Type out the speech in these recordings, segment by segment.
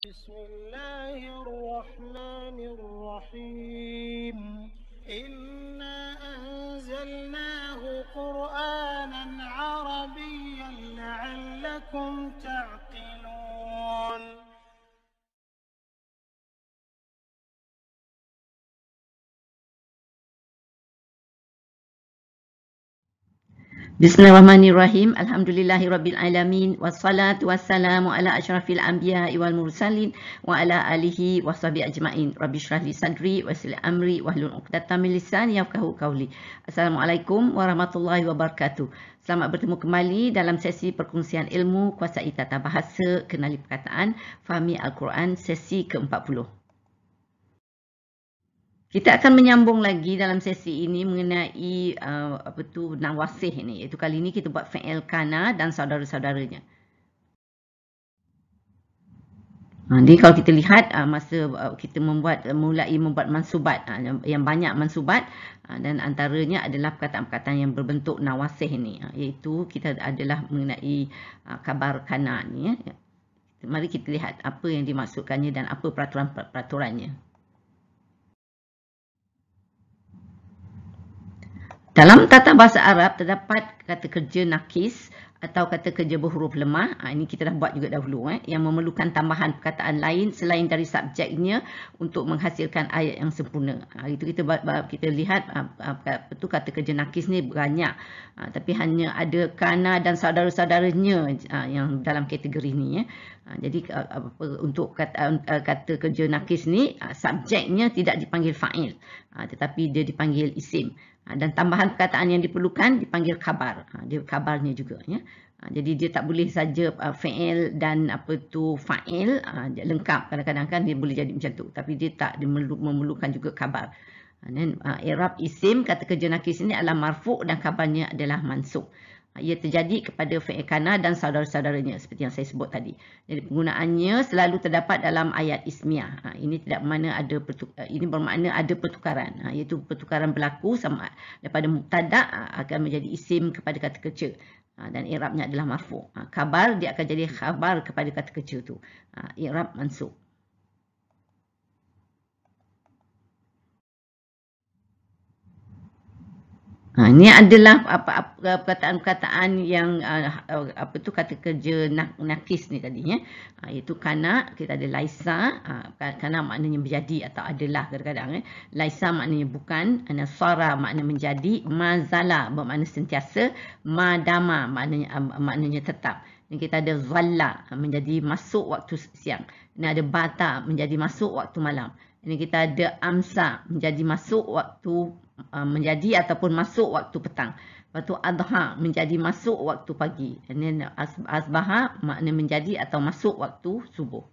بسم الله الرحمن الرحيم إنا أنزلناه قرآنا عربيا لعلكم تعقلون. Bismillahirrahmanirrahim. Alhamdulillahirabbil alamin wassalatu wassalamu ala asyrafil anbiya'i wal mursalin wa ala alihi washabihi ajmain. Rabbi shrah li sadri wa yassir li amri wahlul 'uqdatam min lisani yafqahu qawli. Assalamualaikum warahmatullahi wabarakatuh. Selamat bertemu kembali dalam sesi perkongsian ilmu kuasai tata bahasa, kenali perkataan, fahami Al-Quran sesi ke-40. Kita akan menyambung lagi dalam sesi ini mengenai nawasih ni. Iaitu kali ini kita buat fi'il kana dan saudara-saudaranya. Jadi kalau kita lihat masa kita mulai membuat mansubat, yang banyak mansubat dan antaranya adalah perkataan-perkataan yang berbentuk nawasih ni. Iaitu kita adalah mengenai khabar kana ni. Mari kita lihat apa yang dimaksudkannya dan apa peraturan-peraturannya. Dalam tata bahasa Arab terdapat kata kerja nakis atau kata kerja berhuruf lemah. Ini kita dah buat juga dahulu, yang memerlukan tambahan perkataan lain selain dari subjeknya untuk menghasilkan ayat yang sempurna. Itu kita lihat kata kerja nakis ni banyak, tapi hanya ada kana dan saudara-saudaranya yang dalam kategori ni. Jadi untuk kata kerja nakis ni subjeknya tidak dipanggil fa'il, tetapi dia dipanggil isim. Dan tambahan perkataan yang diperlukan dipanggil khabar. Dia khabarnya juga, ya. Jadi dia tak boleh saja fi'il dan fa'il lengkap. Kadang-kadang kan dia boleh jadi macam tu, tapi dia tak, dia memerlukan juga khabar. Dan i'rab isim kata kerja nakis ini adalah marfu' dan khabarnya adalah mansub. Ia terjadi kepada fi'il kana dan saudara-saudaranya seperti yang saya sebut tadi. Jadi penggunaannya selalu terdapat dalam ayat ismiyah. Ini tidak bermakna ini bermakna ada pertukaran, iaitu pertukaran berlaku sama daripada mubtada akan menjadi isim kepada kata kerja. Dan i'rabnya adalah marfu'. Khabar dia akan jadi khabar kepada kata kerja tu. I'rab mansub. Ini adalah perkataan-perkataan yang kata kerja nakis ni tadi, ya. Iaitu kana, kita ada laisa, kana maknanya menjadi atau adalah kadang-kadang. Laisa maknanya bukan, nasara maknanya menjadi, mazala bermakna sentiasa, madama maknanya tetap. Dan kita ada zalla menjadi masuk waktu siang. Ini ada bata menjadi masuk waktu malam. Ini kita ada amsa menjadi masuk waktu menjadi ataupun masuk waktu petang. Lepas tu adha menjadi masuk waktu pagi. Ini asbaha makna menjadi atau masuk waktu subuh.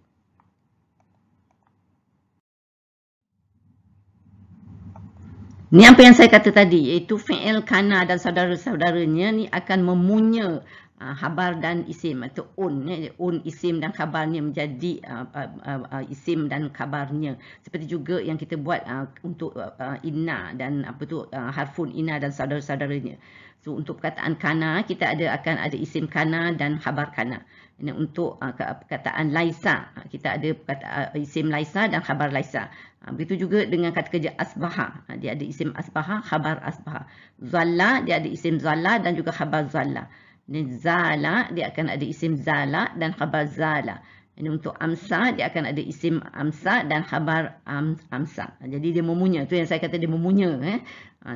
Ini apa yang saya kata tadi, iaitu fi'il kana dan saudara-saudaranya ni akan memunya khabar dan isim atau isim dan khabarnya menjadi isim dan khabarnya. Seperti juga yang kita buat untuk inna dan harfun inna dan saudara-saudaranya. So untuk perkataan kana kita akan ada isim kana dan khabar kana. Ini untuk perkataan laisa kita ada isim laisa dan khabar laisa. Begitu juga dengan kata kerja asbaha, dia ada isim asbaha, khabar asbaha. Zalla dia ada isim zalla dan juga khabar zalla. Ini zala dia akan ada isim zala dan khabar zala. Ini untuk amsa dia akan ada isim amsa dan khabar amsa. Jadi dia memunya, tu yang saya kata dia memunya.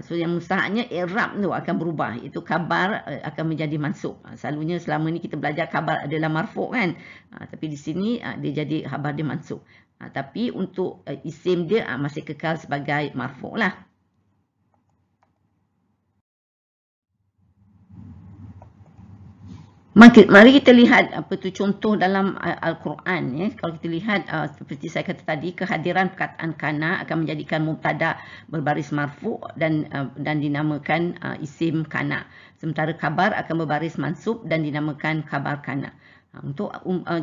So yang mustahaknya i'rab tu akan berubah. Itu khabar akan menjadi mansub. Selalunya selama ni kita belajar khabar adalah marfu' kan. Tapi di sini dia jadi khabar dia mansub. Tapi untuk isim dia masih kekal sebagai marfu' lah. Mari kita lihat contoh dalam Al-Quran. Kalau kita lihat seperti saya kata tadi, kehadiran perkataan kana akan menjadikan mubtada berbaris marfu' dan dinamakan isim kana. Sementara khabar akan berbaris mansub dan dinamakan khabar kana. Untuk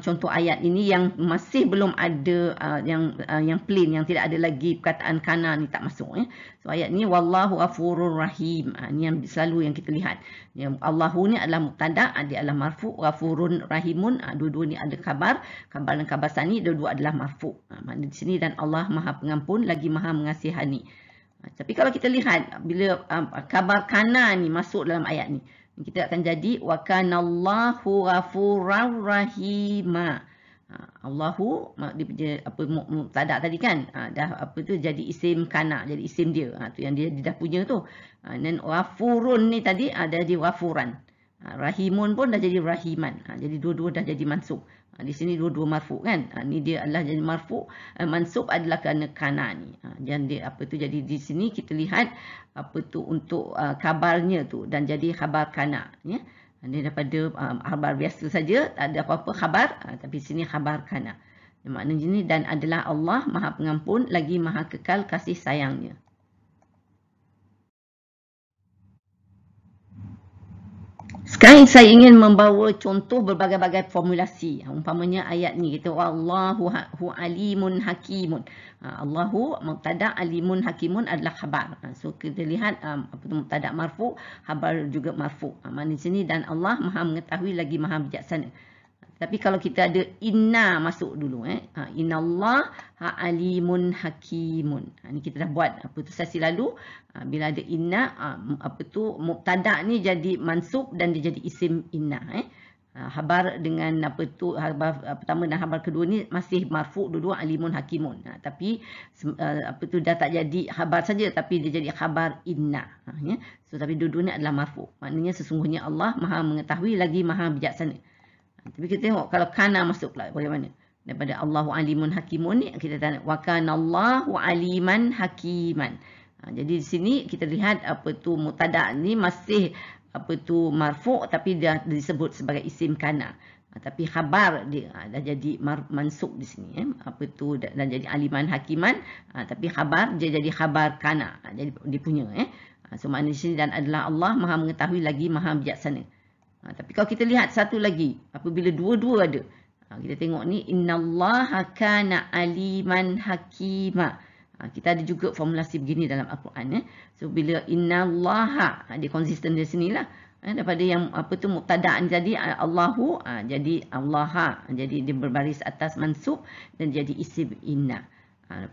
contoh ayat ini yang masih belum ada yang plain, yang tidak ada lagi perkataan kana ni tak masuk. So ayat ni wallahu ghafurur rahim. Ni yang selalu yang kita lihat. Yang Allahu ni adalah mubtada, dia adalah marfu, ghafurun rahimun, dua-dua ni ada khabar dan khabar sani, dua-dua adalah marfu. Makna di sini dan Allah Maha Pengampun lagi Maha Mengasihani. Tapi kalau kita lihat bila khabar kana ni masuk dalam ayat ni, kita akan jadi wa kanallahu ghafurar rahima. Allahu dia apa mubtada tadi kan, dah apa tu jadi isim kana, jadi isim dia. Tu yang dia dah punya tu. Dan ghafurun ni tadi ada di ghafuran. Rahimun pun dah jadi rahiman. Jadi dua-dua dah jadi mansub. Di sini dua-dua marfu kan. Ni dia adalah jadi marfu, mansub adalah kerana kana ni. Dan dia apa tu jadi di sini kita lihat apa tu untuk khabarnya tu dan jadi khabar kana ya. Ini daripada khabar biasa saja, tak ada apa-apa khabar, tapi sini khabar kana. Maknanya ini dan adalah Allah Maha Pengampun lagi Maha Kekal kasih sayangnya. Sekarang saya ingin membawa contoh berbagai-bagai formulasi. Umpamanya ayat ni kita wallahu alimun hakimun. Allahu mubtada, alimun hakimun adalah khabar. So kita lihat apa tu mubtada marfu, khabar juga marfu. Maknanya sini dan Allah Maha mengetahui lagi Maha bijaksana. Tapi kalau kita ada inna masuk dulu innallah alimun hakimun. Ni kita dah buat apa tu sesi lalu. Bila ada inna apa tu mubtada ni jadi mansub dan dia jadi isim inna Khabar dengan apa tu khabar pertama dan khabar kedua ni masih marfu, dua-dua alimun hakimun. Tapi apa tu dah tak jadi khabar saja tapi dia jadi khabar inna ya. So tapi dua-dua ni adalah marfu. Maknanya sesungguhnya Allah Maha mengetahui lagi Maha bijaksana. Tapi kita tengok kalau kana masuk pula bagaimana? Daripada Allahu alimun hakimun ni kita tanya wa kanallahu aliman hakiman. Jadi di sini kita lihat apa tu mubtada ni masih apa tu marfu tapi dia disebut sebagai isim kana. Tapi khabar dia dah jadi mansub di sini apa tu dan jadi aliman hakiman tapi khabar dia jadi khabar kana. Jadi dia punya So makna di sini dan adalah Allah Maha mengetahui lagi Maha bijaksana. Tapi kalau kita lihat satu lagi, apabila dua-dua ada, kita tengok ni innallaha kana aliman hakima. Kita ada juga formulasi begini dalam Al-Quran So bila innallaha dia konsisten di sinilah. Daripada yang apa tu mubtada ni tadi Allahu jadi Allaha, jadi dia berbaris atas mansub dan jadi isim inna.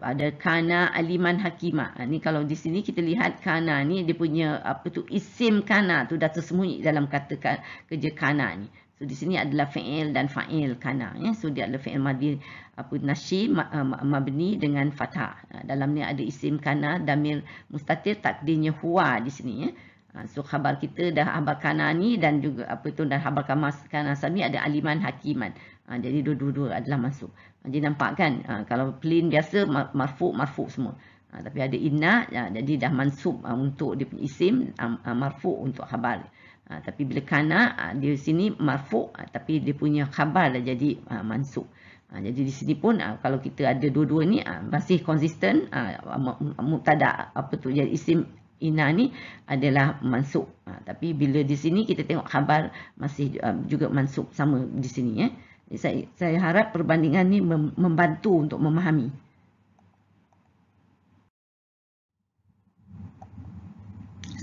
Ada kana aliman hakima. Ni kalau di sini kita lihat kana ni dia punya apa tu isim kana tu dah tersembunyi dalam kata kerja kana ni. So di sini adalah fi'il dan fa'il kana So dia adalah fi'il madhi apa nasyi mabni dengan fathah. Dalam ni ada isim kana damir mustatir takdirnya huwa di sini So khabar kita dah khabar kana ni dan juga apa tu dan khabar kana sami ada aliman hakiman. Jadi dua-dua adalah masuk. Jadi nampak kan kalau plain biasa marfu semua. Tapi ada inna jadi dah mansub untuk dia punya isim, marfu untuk khabar. Tapi bila kana di sini marfu tapi dia punya khabar dah jadi mansub. Jadi di sini pun kalau kita ada dua-dua ni masih konsisten mubtada apa tu jadi isim inna ni adalah mansub. Tapi bila di sini kita tengok khabar masih juga mansub sama di sini Saya harap perbandingan ni membantu untuk memahami.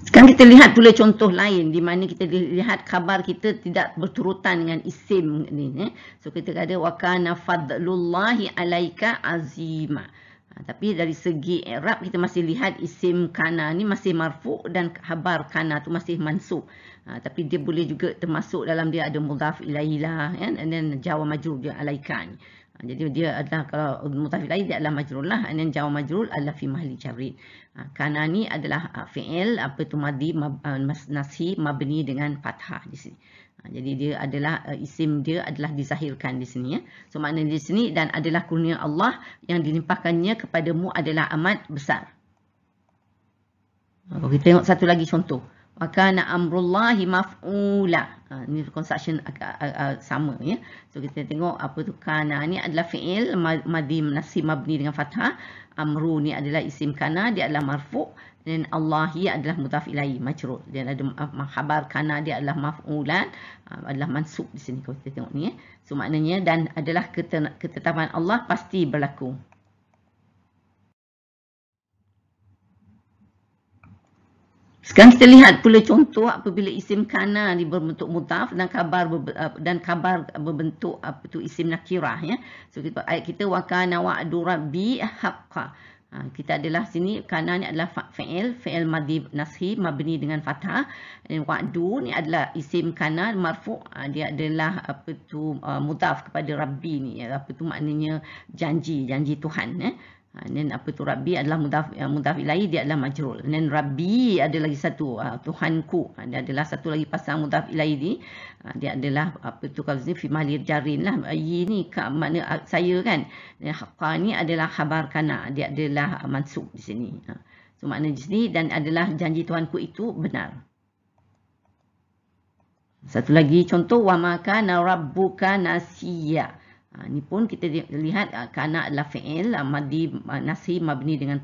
Sekarang kita lihat pula contoh lain di mana kita lihat khabar kita tidak berturutan dengan isim ni. So kita kata wa kana fadlullahi alaika azima. Tapi dari segi i'rab kita masih lihat isim kana ni masih marfu dan khabar kana tu masih mansub. Tapi dia boleh juga termasuk dalam dia ada mudhaf ilaihi dan jawa majrur dia alaika ni. Jadi dia adalah kalau mudhaf ilaihi dia adalah majrur lah dan jawa majrur adalah fi mahalli jarrin. Kana ni adalah fi'il apa tu madhi nashi mabni dengan fathah di sini. Jadi dia adalah isim dia adalah dizahirkan di sini So maknanya di sini dan adalah kurnia Allah yang dilimpahkannya kepadamu adalah amat besar. Kalau kita tengok satu lagi contoh. Wa kana amrullahi maf'ula. Ni construction agak sama ya. So kita tengok apa tu kana ni adalah fi'il madhi nasi mabni dengan fathah. Amru ni adalah isim kana, dia adalah marfu', dan Allahi adalah mudhaf ilaihi majrur. Dan ada khabar kana dia adalah maf'ulan, adalah mansub di sini kalau kita tengok ni ya. So maknanya dan adalah ketetapan Allah pasti berlaku. Sekarang kita lihat pula contoh apabila isim kana ni berbentuk mudhaf dan kabar berbentuk apa tu isim nakirah ya. So kita ayat kita wa kana wa'du rabbi haqqan. Kita adalah sini kana ni adalah fi'il madhi nashi mabni dengan fathah, dan wa'du ni adalah isim kana marfu', dia adalah apa tu mudhaf kepada rabbi ni ya, apa tu maknanya janji Tuhan ya. Dan apa tu rabbi adalah mudhaf ilaihi, dia adalah majrur. Dan rabbi ada lagi satu Tuhanku, dia adalah satu lagi pasang mudhaf ilaihi ni, dia adalah apa tu kalau sini fi mahli jarin lah, ni makna saya kan. Dan haqqa ni adalah khabar kana, dia adalah mansub di sini. So makna di sini dan adalah janji Tuhanku itu benar. Satu lagi contoh wa ma kana rabbuka nasiya. Ni pun kita lihat kana adalah fi'il madhi nasi mabni dengan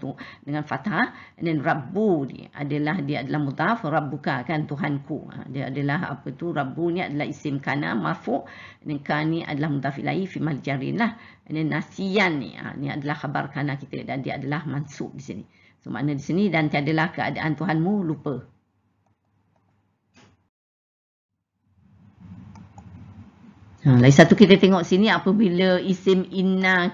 fathah, dan rabbu ni adalah dia adalah mudhaf, rabbuka kan Tuhanku. Dia adalah apa tu rabbu ni adalah isim kana marfu', dan kana ni adalah mudhaf ilaihi fi mahall jarin lah. Dan nasiyan ni adalah khabar kana kita, dan dia adalah mansub di sini. So makna di sini dan tiadalah keadaan Tuhanmu lupa. Lagi satu kita tengok sini apabila isim inna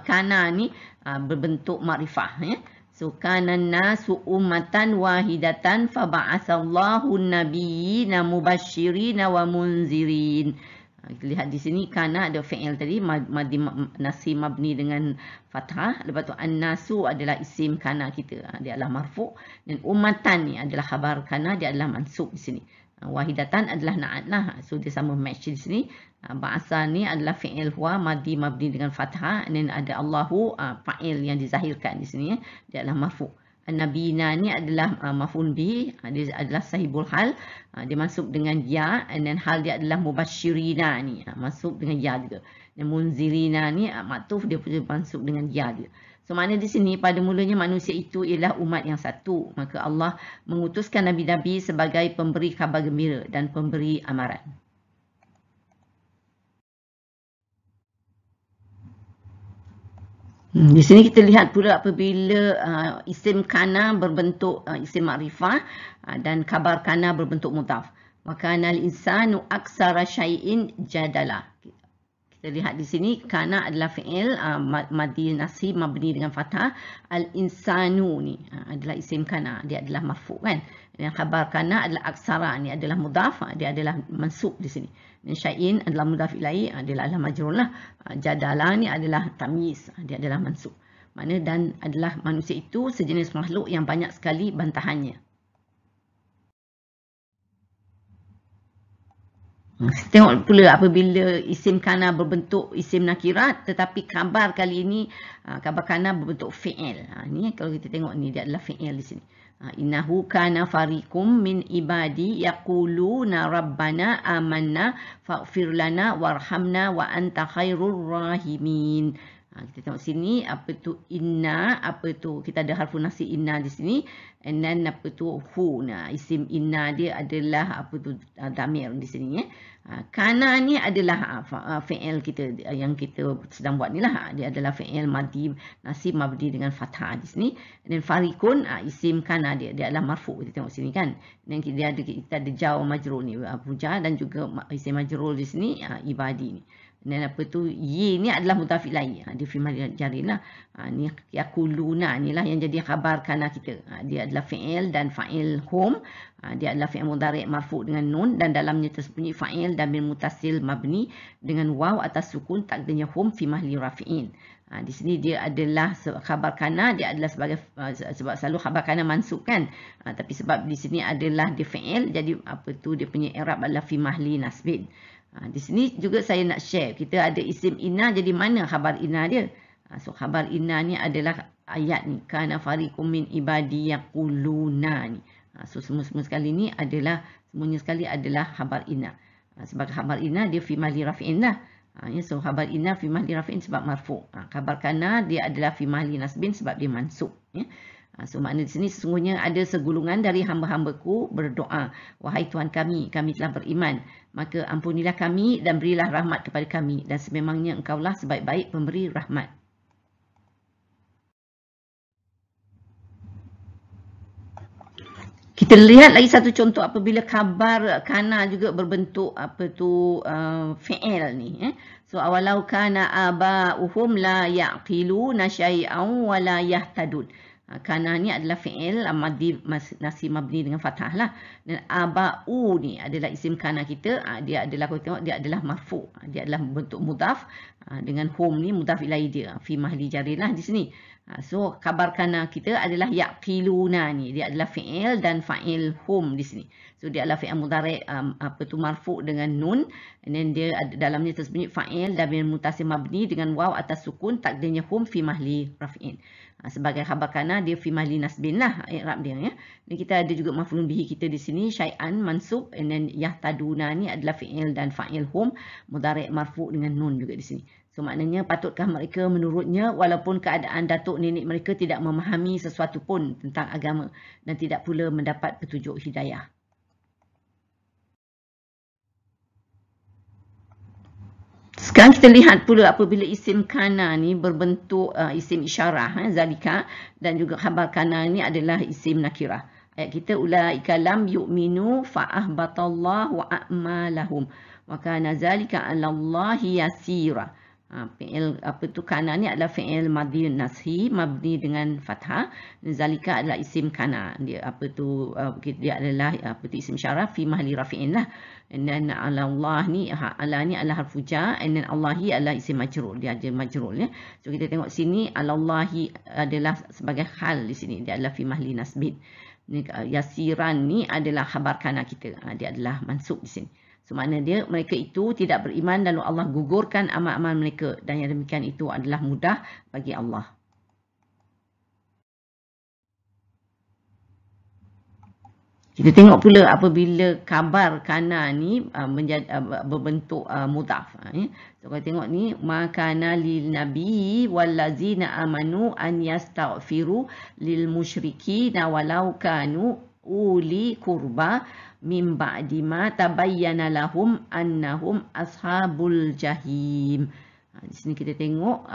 kana ni berbentuk makrifah ya. So kana nasu ummatan wahidatan fa ba'atsallahu an-nabiyyina mubashshirina wa munzirin. Kita lihat di sini kana ada fi'il tadi madhi nasi mabni dengan fathah, lepas tu an-nasu adalah isim kana kita, dia adalah marfu', dan ummatan ni adalah khabar kana, dia adalah mansub di sini. Wahidatan adalah na'at lah, so dia sama match di sini. Ba'asa ni adalah fi'il huwa madhi mabni dengan fathah, dan ada Allahu fa'il yang dizahirkan di sini ya, dia adalah marfu'. An-nabiyina ni adalah maf'ul bihi, dia adalah sahibul hal, dia masuk dengan ya, dan hal dia adalah mubashshirina ni masuk dengan ya juga. Dan munzirina ni maktuf, dia masuk dengan ya juga. So makna di sini pada mulanya manusia itu ialah umat yang satu, maka Allah mengutuskan nabi-nabi sebagai pemberi khabar gembira dan pemberi amaran. Di sini kita lihat pula apabila isim kana berbentuk isim makrifah dan khabar kana berbentuk mudhaf. Wa kana al-insanu aksara syai'in jadala. Kita lihat di sini kana adalah fi'il madhi nasi mabni dengan fathah. Al-insanu ni adalah isim kana, dia adalah marfu' kan. Dan khabar kana adalah aksara ni adalah mudhaf, dia adalah mansub di sini. Dan syai'in adalah mudhaf ilaihi, dia adalah majrur lah. Jadala ni adalah tamyiz, dia adalah mansub. Mana dan adalah manusia itu sejenis makhluk yang banyak sekali bantahannya. Tengok pula apabila isim kana berbentuk isim nakirat, tetapi khabar kali ini khabar kana berbentuk fi'il. Ni kalau kita tengok ni dia adalah fi'il di sini. Innahu kana fariqum min ibadi yaquluna rabbana amanna faghfir lana warhamna wa anta khairur rahimin. Kita tengok sini apa tu inna, apa tu kita ada harfu nasi inna di sini, and then apa tu hu. Isim inna dia adalah apa tu damir di sini ya. Kana ni adalah fi'il kita yang kita sedang buat ni lah, dia adalah fi'il madhi nasi mabni dengan fathah di sini. Dan farikun isim kana dia adalah marfu', kita tengok sini kan. Dan kita ada jar majrur ni puja, dan juga isim majrur di sini ibadi ni. Dan apa tu ye ni adalah mudhaf ilaihi, dia fi mahall jarin lah. Ni yaquluna ni lah yang jadi khabar kana kita, dia adalah fi'il dan fa'il hum, dia adalah fi'il mudhari' marfu' dengan nun, dan dalamnya tersembunyi fa'il dan bil mutasil mabni dengan waw atas sukun, takdirnya hum fi mahli rafi'in. Di sini dia adalah khabar kana, dia adalah sebagai sebab selalu khabar kana mansub kan, tapi sebab di sini adalah dia fi'il, jadi apa tu dia punya i'rab adalah fi mahli nasbin. Di sini juga saya nak share, kita ada isim inna, jadi mana khabar inna dia? So khabar inna ni adalah ayat ni, kana fariqum min ibadi yaquluna ni. So semua sekali ni adalah semuanya sekali adalah khabar inna. Sebagai khabar inna dia fi mahli raf'in lah. So khabar inna fi mahli raf'in sebab marfu'. Khabar kana dia adalah fi mahli nasbin sebab dia mansub. So makna di sini sesungguhnya ada segulungan dari hamba-hambaku berdoa, wahai Tuhan kami telah beriman, maka ampunilah kami dan berilah rahmat kepada kami, dan sememangnya engkaulah sebaik-baik pemberi rahmat. Kita lihat lagi satu contoh apabila khabar kana juga berbentuk fi'il ni. So awalau kana aba'uhum la ya'qiluna syai'an wa la yahtadun. Kana ni adalah fi'il nasi mabni dengan fathah lah. Dan aba'u ni adalah isim kana kita. Dia adalah, kalau tengok, dia adalah marfu'. Dia adalah bentuk mudhaf. Dengan hum ni mudhaf ilaihi dia. Fi mahli jarin lah di sini. So khabar kana kita adalah yaqiluna ni, dia adalah fi'il dan fa'il hum di sini. So dia adalah fi'il mudhari' marfu' dengan nun, and then dia dalamnya tersembunyi fa'il dhamir muttasil mabni dengan waw atas sukun, takdirnya hum fi mahli raf'in. Sebagai khabar kana dia fi mahli nasbin lah i'rab dia ya. Dan kita ada juga maf'ulun bihi kita di sini syai'an mansub, and then yahtaduna ni adalah fi'il dan fa'il hum mudhari' marfu' dengan nun juga di sini. So maknanya patutkah mereka menurutnya walaupun keadaan datuk nenek mereka tidak memahami sesuatu pun tentang agama dan tidak pula mendapat petunjuk hidayah. Sekarang kita lihat pula apabila isim kana ni berbentuk isim isyarah, zalika, dan juga khabar kana ni adalah isim nakirah. Ayat kita ulaika lam yu'minu fa'ahbatallahu a'malahum wa kana zalika 'alallahi yasira. Fi'il kana ni adalah fi'il madhi nashi mabni dengan fathah. Zalika adalah isim kana. Dia dia adalah isim syaraf fi mahli rafi'in lah. And then Allah ni adalah harfu jar, and then Allahi adalah isim majrur. Dia ada majrur ya. So kita tengok sini Allahi adalah sebagai hal di sini. Dia adalah fi mahli nasbin. Yasiran ni adalah khabar kana kita. Dia adalah mansub di sini. So makna dia mereka itu tidak beriman lalu Allah gugurkan amal-amal mereka, dan yang demikian itu adalah mudah bagi Allah. Kita tengok pula apabila khabar kana ni berbentuk mudhaf. So kalau tengok ni makana lil nabi wallazina amanu an yastaghfiru lil musyrikina walau kanu uli kurba min ba'di ma tabayyana lahum annahum ashabul jahim. Di sini kita tengok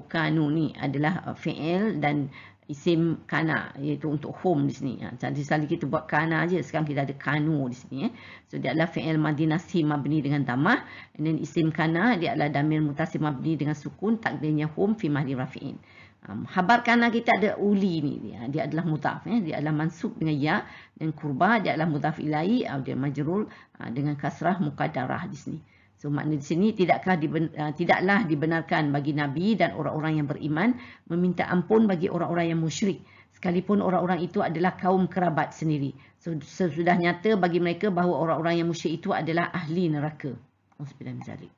kanu ni adalah fi'il dan isim kana, iaitu untuk hum di sini. Jadi sekali kita buat kana aja, sekarang kita ada kanu di sini. So dia adalah fi'il madhi nashi mabni dengan dhammah, and then isim kana dia adalah dhamir muttasil mabni dengan sukun, takdirnya hum fi mahli rafi'in. Khabar kana kita ada uli ni, dia adalah mudhaf, dia adalah mansub dengan ya, dan kurba dia adalah mudhaf ilaihi, dia majrur dengan kasrah muqaddarah di sini. So makna di sini tidaklah dibenarkan bagi nabi dan orang-orang yang beriman meminta ampun bagi orang-orang yang musyrik, sekalipun orang-orang itu adalah kaum kerabat sendiri. So sudah nyata bagi mereka bahawa orang-orang yang musyrik itu adalah ahli neraka. Auzubillahi min zalik.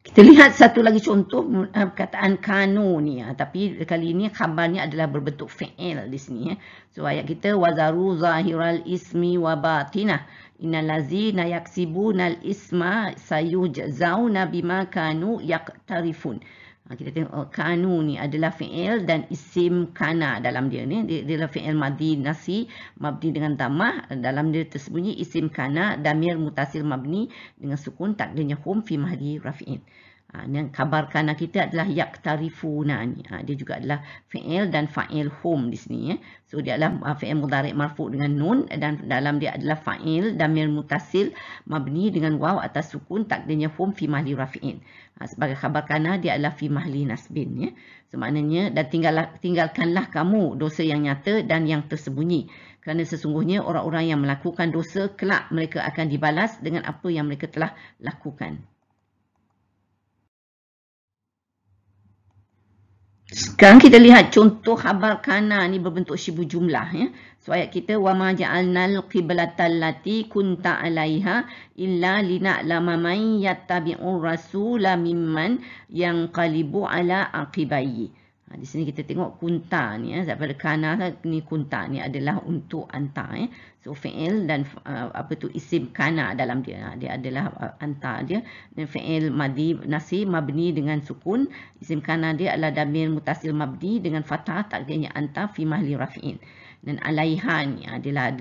Kita lihat satu lagi contoh perkataan kanu ni, tapi kali ini khabarnya adalah berbentuk fi'il di sini. So ayat kita wazaru zahiral ismi wa batinah innal ladzina yaksibunal isma sayujzauna bima kanu yaqtarifun. Kita tengok kanu ni adalah fi'il dan isim kana dalam dia ni. Dia adalah fi'il madhi nasi mabni dengan dhammah. Dalam dia tersembunyi isim kana dhamir muttasil mabni dengan sukun, takdirnya hum fi mahli rafi'in. Dan khabar kana kita adalah yaqtarifuna ni. Dia juga adalah fi'il dan fa'il hum di sini ya. So dia adalah fi'il mudhari' marfu' dengan nun, dan dalam dia adalah fa'il dhamir muttasil mabni dengan waw atas sukun, takdirnya hum fi mahli rafi'in. Sebagai khabar kana dia adalah fi mahli nasbin ya. So maknanya dan tinggalkanlah kamu dosa yang nyata dan yang tersembunyi, kerana sesungguhnya orang-orang yang melakukan dosa kelak mereka akan dibalas dengan apa yang mereka telah lakukan. Sekarang kita lihat contoh khabar kana ni berbentuk syibu jumlah ya. So ayat kita wa ma ja'alnal qiblatal lati kunta 'alaiha illa lina'lama man yattabi'ur rasula mimman yanqalibu 'ala aqibaihi. Di sini kita tengok kunta ni daripada kana ni kunta ni adalah untuk anta So fi'il dan isim kana dalam dia. Dia adalah anta dia. Dan fi'il madi nasi mabni dengan sukun. Isim kana dia adalah damir mutasil mabni dengan fathah takdirnya anta fi mahli rafi'in. Dan alaiha ni adalah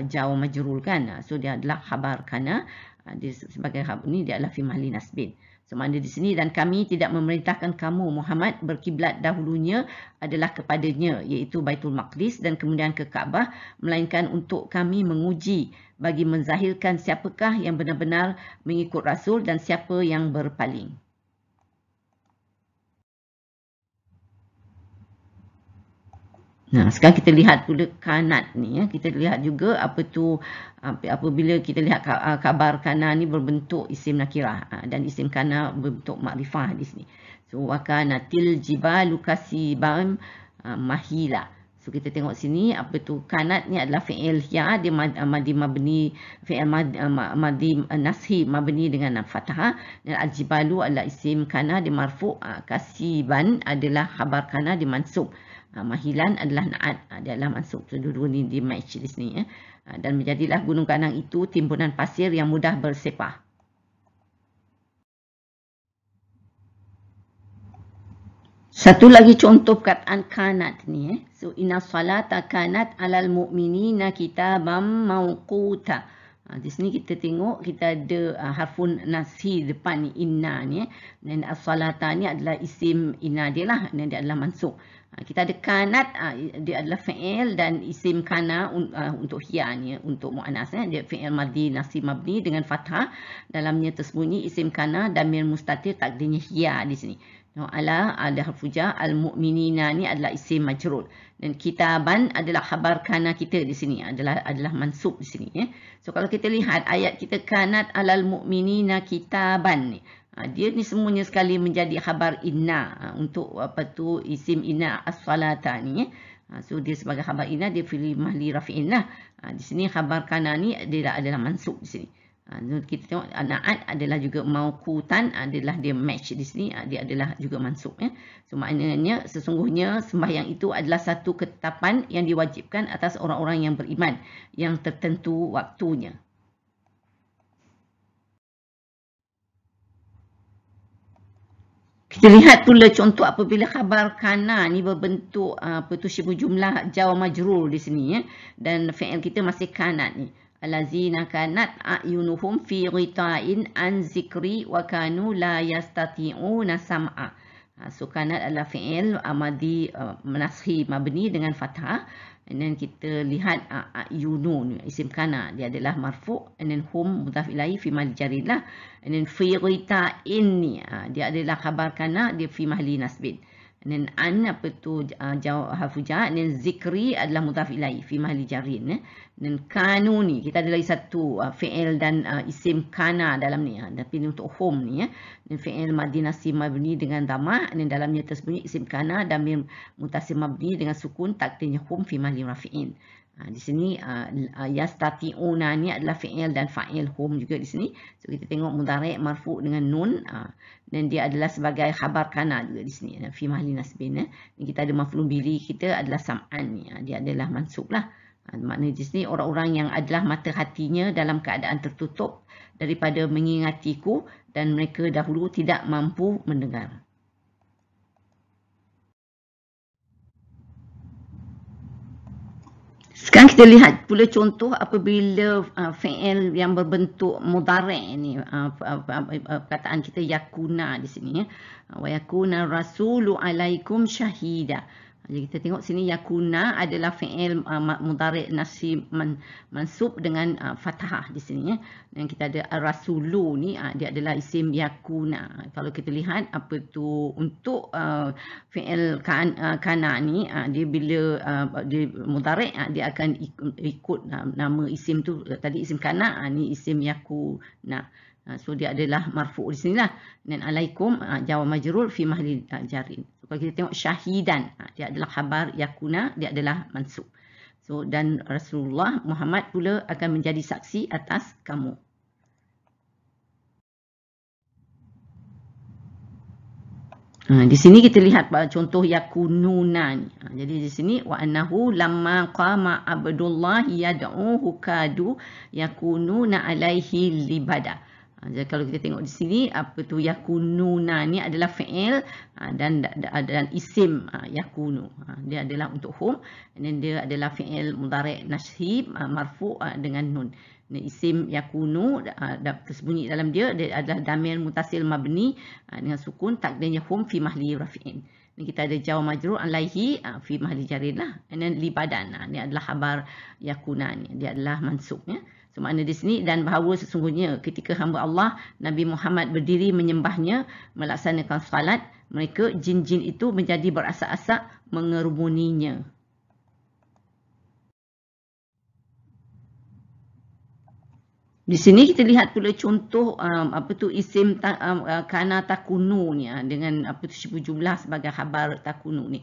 jawa majrul kan. So dia adalah khabar kana. Dia sebagai khabar ni dia adalah fi mahli nasbin. So makna di sini dan kami tidak memerintahkan kamu Muhammad berkiblat dahulunya adalah kepadanya iaitu Baitul Maqdis dan kemudian ke Kaabah melainkan untuk kami menguji bagi menzahirkan siapakah yang benar-benar mengikut Rasul dan siapa yang berpaling. Nah, sekarang kita lihat pula kanat ni Kita lihat juga apabila kita lihat khabar kana ni berbentuk isim nakirah dan isim kana berbentuk makrifah di sini. So wakanatil jibalu kasiban mahila. So kita tengok sini kanat ni adalah fi'il ya dia madi mabni fi'il madi nashi mabni dengan fathah dan al-jibalu adalah isim kana dia marfu' kasiban adalah khabar kana dia mansub. Mahilan adalah na'at, dia adalah mansub. So, dua-dua ni di match di sini. Dan menjadilah gunung kanang itu timbunan pasir yang mudah bersepah. Satu lagi contoh perkataan kanat ni. So, inna salata kanat alal mu'minina kitaban mawquta. Di sini kita tengok kita ada harfun nashi depan ni inna ni. Dan as-salata ni adalah isim inna dia lah. Dan dia adalah mansub. Kita ada kanat, dia adalah fi'il dan isim kana untuk hiya ni, untuk mu'anas. Dia fi'il madi nasi mabni dengan fathah. Dalamnya tersembunyi isim kana damir mustatir takdirnya hiya di sini. Ala ada harfuja al-mu'minina ni adalah isim majrur. Dan kitaban adalah khabar kana kita di sini, adalah mansub di sini. So kalau kita lihat ayat kita kanat alal mu'minina kitaban ni. Dia ni semuanya sekali menjadi khabar inna untuk isim inna as-salata ni. So dia sebagai khabar inna dia fi mahli rafi'in lah. Di sini khabar kana ni dia adalah mansub di sini. Kita tengok na'at adalah juga mauqutan adalah dia match di sini, dia adalah juga mansub So maknanya sesungguhnya sembahyang itu adalah satu ketetapan yang diwajibkan atas orang-orang yang beriman yang tertentu waktunya. Kita lihat pula contoh apabila khabar kana ni berbentuk syibhu jumlah jawa majrur di sini dan fi'il kita masih kanat ni. Allazina kanat a'yunuhum fi ghita'in an zikri wa kanu la yastati'una sam'a. So kanat adalah fi'il madi nashi mabni dengan fathah. And then kita lihat a'yunun isim kana dia adalah marfu' and then hum mudhaf ilaihi fi mahli jarrin lah. And then fi ghita'in ni dia adalah khabar kana dia fi mahli nasbin. And then an jawab harfuja and then zikri adalah mudhaf ilaihi fi mahli jarrin. Dan kanu ni kita ada lagi satu fi'il dan isim kana dalam ni tapi untuk hum ni dan fi'il madi nasi mabni dengan dhamma dan dalamnya tersembunyi isim kana damir mutasil mabni dengan sukun takdirnya hum fi mahli rafi'in. Di sini yastati'una ni adalah fi'il dan fa'il hum juga di sini. So kita tengok mudhari' marfu' dengan nun dan dia adalah sebagai khabar kana juga di sini fi mahli nasbin. Kita ada maf'ul bihi kita adalah sam'an ni dia adalah mansub lah. Maknanya di sini orang-orang yang adalah mata hatinya dalam keadaan tertutup daripada mengingatiku dan mereka dahulu tidak mampu mendengar. Sekarang kita lihat pula contoh apabila fi'il yang berbentuk mudhari' ni perkataan kita yakuna di sini wa yakuna rasulu alaikum syahida. Jadi kita tengok sini yakuna adalah fi'il mudhari' nasi mansub dengan fathah di sini Dan kita ada rasulu ni dia adalah isim yakuna. Kalau kita lihat untuk fi'il kana ni dia bila dia mudhari' dia akan ikut nama isim tu tadi isim kana ni isim yakuna. So dia adalah marfu' di sinilah. Dan alaikum jawab majrur fi mahli jarrin. Kalau kita tengok syahidan dia adalah khabar yakuna, dia adalah mansub. So dan Rasulullah Muhammad pula akan menjadi saksi atas kamu. Di sini kita lihat contoh yakununa ni. Jadi di sini wa annahu lamma qama abdullah yad'uhu kadu yakununa alaihi libada. Jadi kalau kita tengok di sini apa tu yakununa ni adalah fi'il dan isim yakunu. Dia adalah untuk hum dan dia adalah fi'il mudhari' nashib marfu' dengan nun. Isim yakunu tersembunyi dalam dia adalah damir mutasil mabni dengan sukun takdirnya hum fi mahli rafi'in. Ni kita ada jar majrur alaihi fi mahli jarin lah. Dan libadan ni adalah khabar yakuna ni, dia adalah mansub ya. So makna di sini dan bahawa sesungguhnya ketika hamba Allah Nabi Muhammad berdiri menyembahnya melaksanakan salat, mereka jin-jin itu menjadi berasak-asak mengerumuninya. Di sini kita lihat pula contoh apa tu isim kana takunu ni dengan apa tu syibu jumlah sebagai khabar takunu ni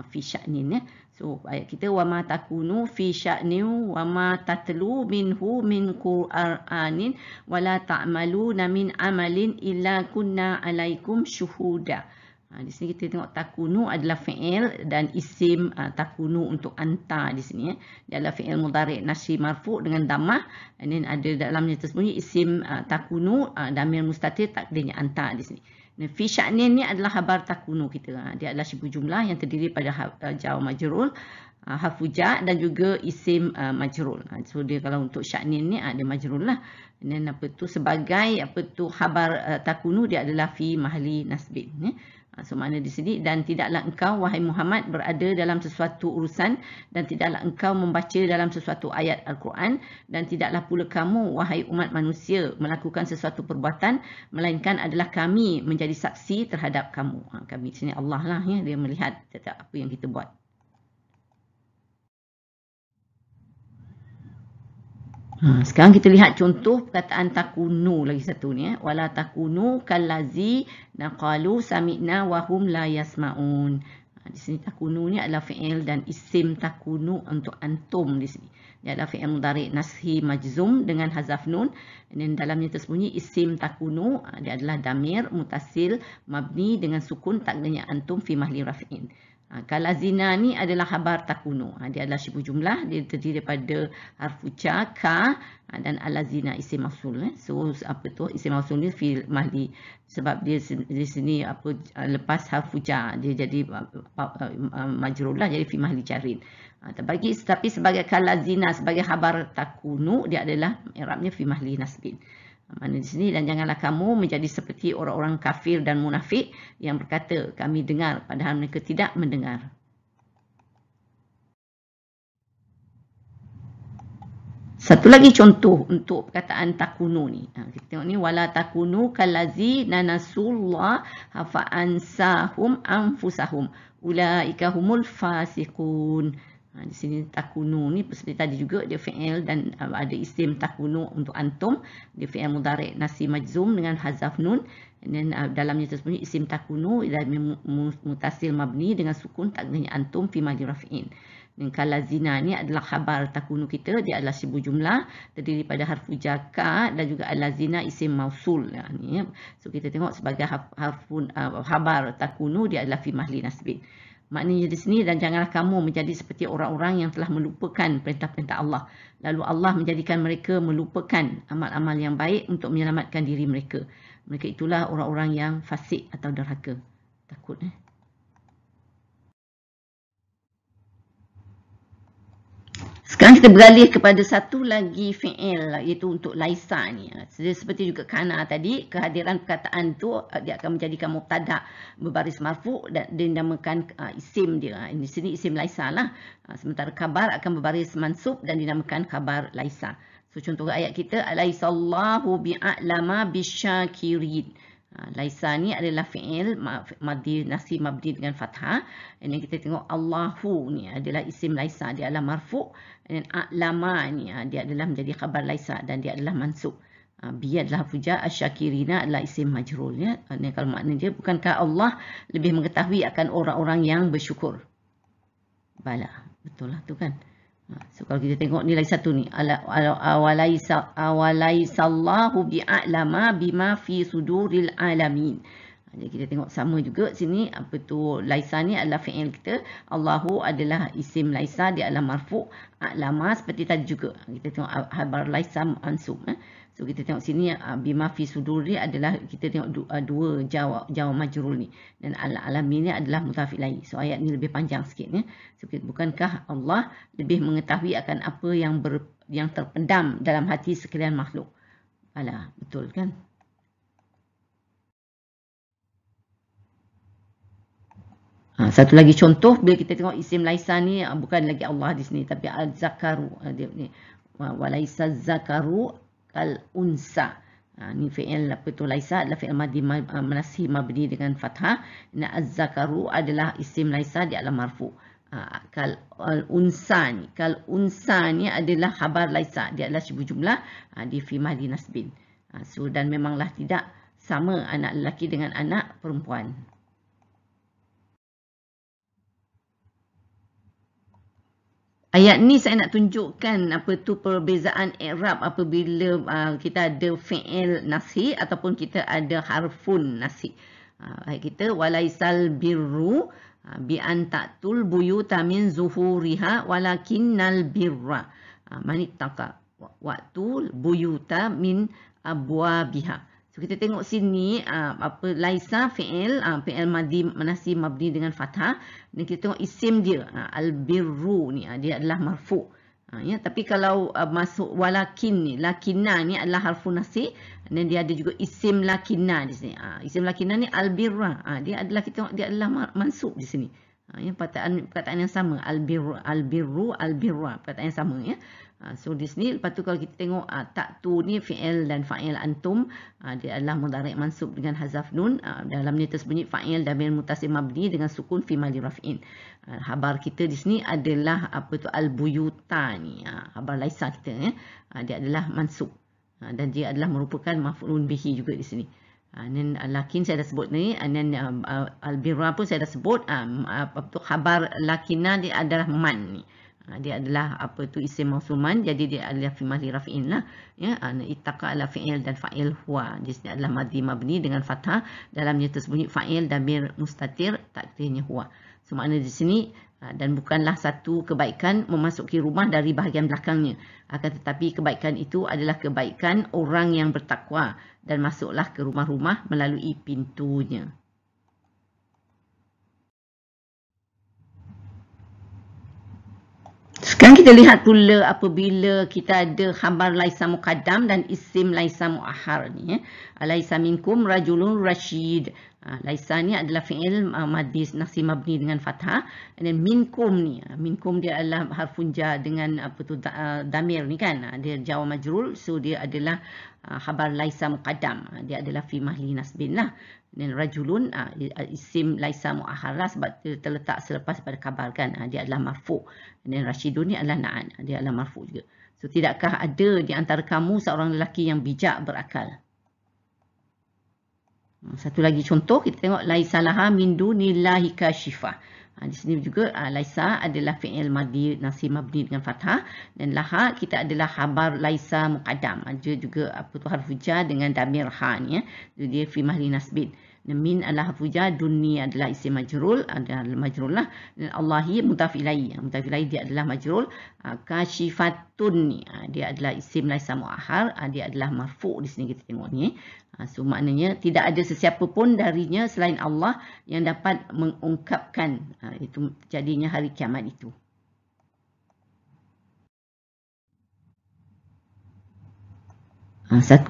fi sya'nin ya. So ayat kita wa ma takunu fi sya'nin wa ma tatlu minhu min qur'anin wa la ta'maluna min amalin illa kunna alaikum syuhuda. Di sini kita tengok takunu adalah fi'il dan isim takunu untuk anta di sini ya. Dia adalah fi'il mudhari' nasib marfu' dengan dhammah dan ada dalamnya tersembunyi isim takunu damir mustatir takdirnya anta di sini. Dan fi sya'nin ni adalah khabar takunu kita. Dia adalah syibu jumlah yang terdiri pada jar majrur, harfu jar dan juga isim majrur. So dia kalau untuk sya'nin ni dia majrur lah. Dan apa tu sebagai apa tu khabar takunu dia adalah fi mahli nasbin ya. So makna di sini dan tidaklah engkau wahai Muhammad berada dalam sesuatu urusan dan tidaklah engkau membaca dalam sesuatu ayat Al-Quran dan tidaklah pula kamu wahai umat manusia melakukan sesuatu perbuatan melainkan adalah kami menjadi saksi terhadap kamu. Kami di sini Allah lah ya, dia melihat apa yang kita buat. Sekarang kita lihat contoh perkataan takunu lagi satu ni wala takunu kallazi naqalu sami'na wa hum la yasmaun. Di sini takunu ni adalah fi'il dan isim takunu untuk antum di sini. Dia adalah fi'il mudhari' nashi majzum dengan hazaf nun dan dalamnya tersembunyi isim takunu dia adalah damir mutasil mabni dengan sukun takdirnya antum fi mahli rafi'in. Kalazina ni adalah khabar takunu. Dia adalah syibu jumlah. Dia terdiri daripada harfu jar, ka dan alazina isim mausul. So apa tu isim mausul ni fi mahli sebab dia di sini apa lepas harfu jar dia jadi majrur lah jadi fi mahli jarin. Tapi sebagai kalazina sebagai khabar takunu dia adalah i'rabnya fi mahli nasbin. Mana di sini dan janganlah kamu menjadi seperti orang-orang kafir dan munafik yang berkata kami dengar padahal mereka tidak mendengar. Satu lagi contoh untuk perkataan takunu ni. Kita tengok ni wala takunu kallazi nanasullah fa ansahum anfusahum ulaika humul fasiqun. Di sini takunu ni seperti tadi juga dia fi'il dan ada isim takunu untuk antum. Dia fi'il mudhari' nasi majzum dengan hazaf nun dan dalamnya tersembunyi isim takunu dan mutasil mabni dengan sukun takdirnya antum fi mahli rafi'in. Dan kalazina ni adalah khabar takunu kita, dia adalah syibu jumlah terdiri pada harfu jaka dan juga alazina isim mausul ni. So kita tengok sebagai khabar takunu dia adalah fi mahli nasbin. Maknanya di sini dan janganlah kamu menjadi seperti orang-orang yang telah melupakan perintah-perintah Allah. Lalu Allah menjadikan mereka melupakan amal-amal yang baik untuk menyelamatkan diri mereka. Mereka itulah orang-orang yang fasik atau derhaka. Takut Sekarang kita beralih kepada satu lagi fi'il iaitu untuk laisa ni. Seperti juga kana tadi, kehadiran perkataan tu dia akan menjadikan mubtada berbaris marfu dan dinamakan isim dia. Di sini isim laisa lah. Sementara khabar akan berbaris mansub dan dinamakan khabar laisa. So contoh ayat kita alaisallahu bi'a'lama bisyakirin. Laisa ni adalah fi'il madhi nasi mabni dengan fathah. Dan kita tengok Allahu ni adalah isim laisa, dia adalah marfu' dan a'lama ni dia adalah menjadi khabar laisa dan dia adalah mansub. Bi adalah fuja asyakirina adalah isim majrur ya. Kalau makna dia bukankah Allah lebih mengetahui akan orang-orang yang bersyukur? Bala, betul lah tu kan. So kalau kita tengok ni lagi satu ni awalaisallahu bi'a'lama bima fi suduril alamin. Jadi kita tengok sama juga sini, apa tu, laisa ni adalah fi'il kita, Allahu adalah isim laisa, dia adalah marfu', a'lama seperti tadi juga. Kita tengok khabar laisa mansub. So kita tengok sini bima fi suduri adalah, kita tengok dua jawab majrur ni, dan al-alami ni adalah mudhaf ilaih. So ayat ni lebih panjang sikit ya. So bukankah Allah lebih mengetahui akan apa yang terpendam dalam hati sekalian makhluk? Alah, betul kan? Satu lagi contoh, bila kita tengok isim laisa ni bukan lagi Allah di sini, tapi al-zakaru, dia ni walaisa zakaru kal unsa. Ni fi'il apa tu, laisa adalah fi'il madhi manasi mabni dengan fathah. Nah, az-zakaru adalah isim laisa, dia adalah marfu'. Kal unsa ni adalah khabar laisa, dia adalah syibu jumlah di fi mahdi nasbin. So dan memanglah tidak sama anak lelaki dengan anak perempuan. Ayat ni saya nak tunjukkan apa tu perbezaan i'rab apabila kita ada fi'il nashi ataupun kita ada harfun nashi. Ayat kita walaisal birru bi an ta'tul buyuta min zuhuriha walakinnal birra manittaqa wa'tul buyuta min abwabiha. So kita tengok sini apa laisa fi'il madhi manasi mabni dengan fathah. Ni kita tengok isim dia al-birru ni dia adalah marfu'. Ya, tapi kalau masuk walakin ni, lakinna ni adalah harfun nasi, dan dia ada juga isim lakinna di sini. Isim lakinna ni al-birra. Dia adalah, kita tengok dia adalah mansub di sini. Ya, perkataan yang sama, al-birru al-birra, perkataan yang sama ya. So di sini, lepas tu kalau kita tengok ta'tu ni fi'il dan fa'il antum, dia adalah mudhari' mansub dengan hazaf nun. Dalamnya tersebut fa'il dhamir muttasil mabni dengan sukun fi mahali raf'in. Khabar kita di sini adalah apa tu, al-buyuta ni, khabar laisa kita ya. Dia adalah mansub dan dia adalah merupakan maf'ulun bihi juga di sini. Dan lakin saya dah sebut ni, dan al-birra pun saya dah sebut, apa tu khabar lakinna dia adalah man ni. Dia adalah apa tu isim mausuman, jadi dia adalah fi mahali raf'in lah ya. Ittaqa ala fi'il dan fa'il huwa, di sini adalah madhi mabni dengan fathah, dalamnya tersembunyi fa'il dhamir mustatir, takdirnya huwa. So makna di sini dan bukanlah satu kebaikan memasuki rumah dari bahagian belakangnya, akan tetapi kebaikan itu adalah kebaikan orang yang bertakwa dan masuklah ke rumah-rumah melalui pintunya. Sekarang kita lihat pula apabila kita ada khabar laisa muqaddam dan isim laisa muakhar ni ya. Laisa minkum rajulun rasyid. Laisa ni adalah fi'il madhi nasi mabni dengan fathah, dan minkum ni, minkum dia adalah harfun jar dengan apa tu damir ni kan, dia jawab majrur, so dia adalah khabar laisa muqaddam, dia adalah fi mahli nasbin lah. Dan rajulun isim laisa muakhar lah, sebab dia terletak selepas pada khabar kan, dia adalah marfu'. Dan rasyidun ni adalah na'an, dia adalah marfu' juga. So tidakkah ada di antara kamu seorang lelaki yang bijak berakal? Satu lagi contoh, kita tengok laisa laha min dunillahi kashifah. Di sini juga laisa adalah fi'il madhi nasi mabni dengan fathah, dan laha kita adalah khabar laisa muqaddam. Ada juga apa tu harfu jar dengan damir ha ni ya. Jadi dia fi mahli nasbin. Min adalah harfu jar, dunni adalah isim majrul, adalah majrul lah. Dan Allahi mudhaf ilaih. Mudhaf ilaih dia adalah majrul. Kashifatun ni dia adalah isim laisa muakhar, dia adalah marfu' di sini kita tengok ni. So maknanya tidak ada sesiapa pun darinya selain Allah yang dapat mengungkapkan itu terjadinya hari kiamat itu.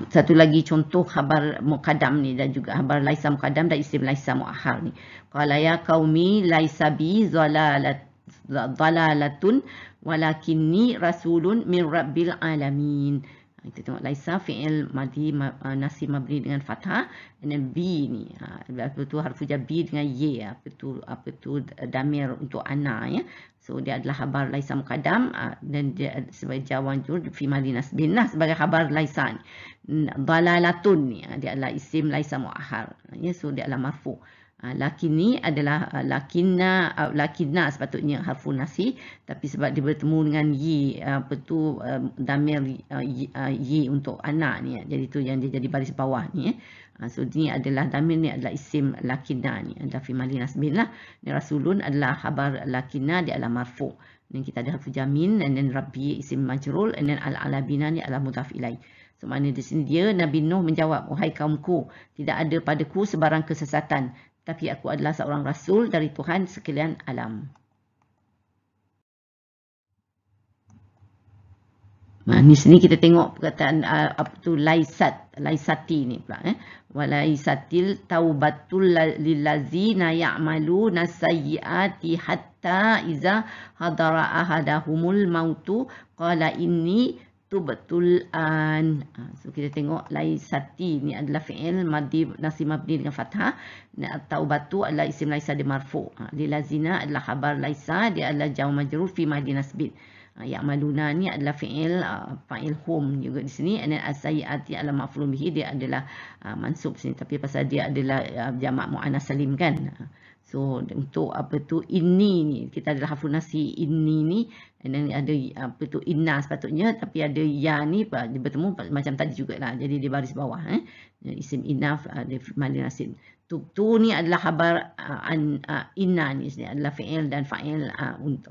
Satu lagi contoh khabar muqaddam ni dan juga khabar laisa muqaddam dan isim laisa muakhar ni. Qala ya qaumi laisa bi dhalalatun walakinni rasulun min rabbil alamin. Kita tengok laisa fi'il madhi nasi mabni dengan fathah, dan bi ni apa tu harfu jar bi dengan ye, apa tu damir untuk ana ya. So dia adalah khabar laisa muqaddam, dan dia sebagai jawab majrur fi mahli nasbin lah sebagai khabar laisa ni. Dalalatun ni dia adalah isim laisa muakhar ya, so dia adalah marfu'. Lakin ni adalah lakinna sepatutnya harfun nasi, tapi sebab dia bertemu dengan yi, damir yi untuk anak ni, jadi tu yang dia jadi baris bawah ni. So ni adalah damir ni adalah isim lakinna ni, adalah fi mahli nasbin lah. Ni rasulun adalah khabar lakinna, dia adalah marfu'. Dan kita ada harfu jamin, and then rabbi isim majrul, and then al-alabina ni adalah mudhaf ilaih. So maknanya di sini dia Nabi Nuh menjawab, wahai kaumku, tidak ada padaku sebarang kesesatan, tapi aku adalah seorang rasul dari Tuhan sekalian alam. Di sini kita tengok perkataan apa tu laisati ni pula walaisatil taubatul lillazina ya'maluna sayyiati hatta iza hadara ahadahumul mautu qala inni tubtul an. So kita tengok laisati ni adalah fi'il madhi nasib mabni dengan fathah. Taubatu adalah isim laisa di marfu'. Lillazina adalah khabar laisa, dia adalah jar majrur fi mahli nasbin. Ya'maluna ni adalah fi'il fa'il hum juga di sini, and then as-sayyiati adalah maf'ulun bihi, dia adalah mansub sini, tapi pasal dia adalah jamak muannas salim kan. So untuk apa tu inni ni kita adalah harfun nasi inni ni, and then ada apa tu inna sepatutnya, tapi ada ya ni dia bertemu macam tadi jugalah, jadi di baris bawah isim inna di mahli nasib. Tu ni adalah khabar inna ni adalah fi'il dan fa'il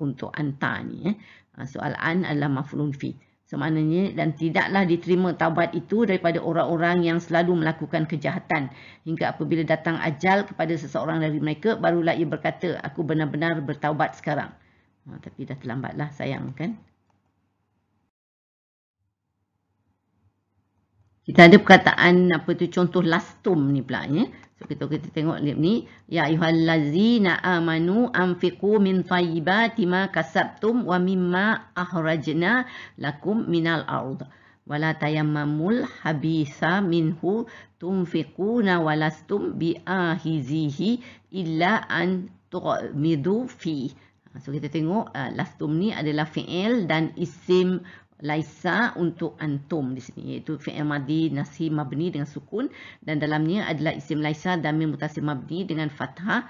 untuk anta ni. Soal an adalah maf'ulun fi. So maknanya, dan tidaklah diterima taubat itu daripada orang-orang yang selalu melakukan kejahatan, hingga apabila datang ajal kepada seseorang dari mereka, barulah ia berkata, aku benar-benar bertaubat sekarang. Tapi dah terlambatlah, sayang kan. Kita ada perkataan apa tu contoh lastum ni pula ya. So kita tengok ni, ya ayyuhallazina amanu anfiqu min thayyibati ma kasabtum wa mimma akhrajna lakum minal ard wala tayammamul habisa minhu tunfiquna walastum biahizihi illa an tughmidu fi. So kita tengok lastum ni adalah fi'il dan isim laisa untuk antum di sini, iaitu fi'il madhi nasib mabni dengan sukun, dan dalamnya adalah isim laisa damir mutasil mabni dengan fathah,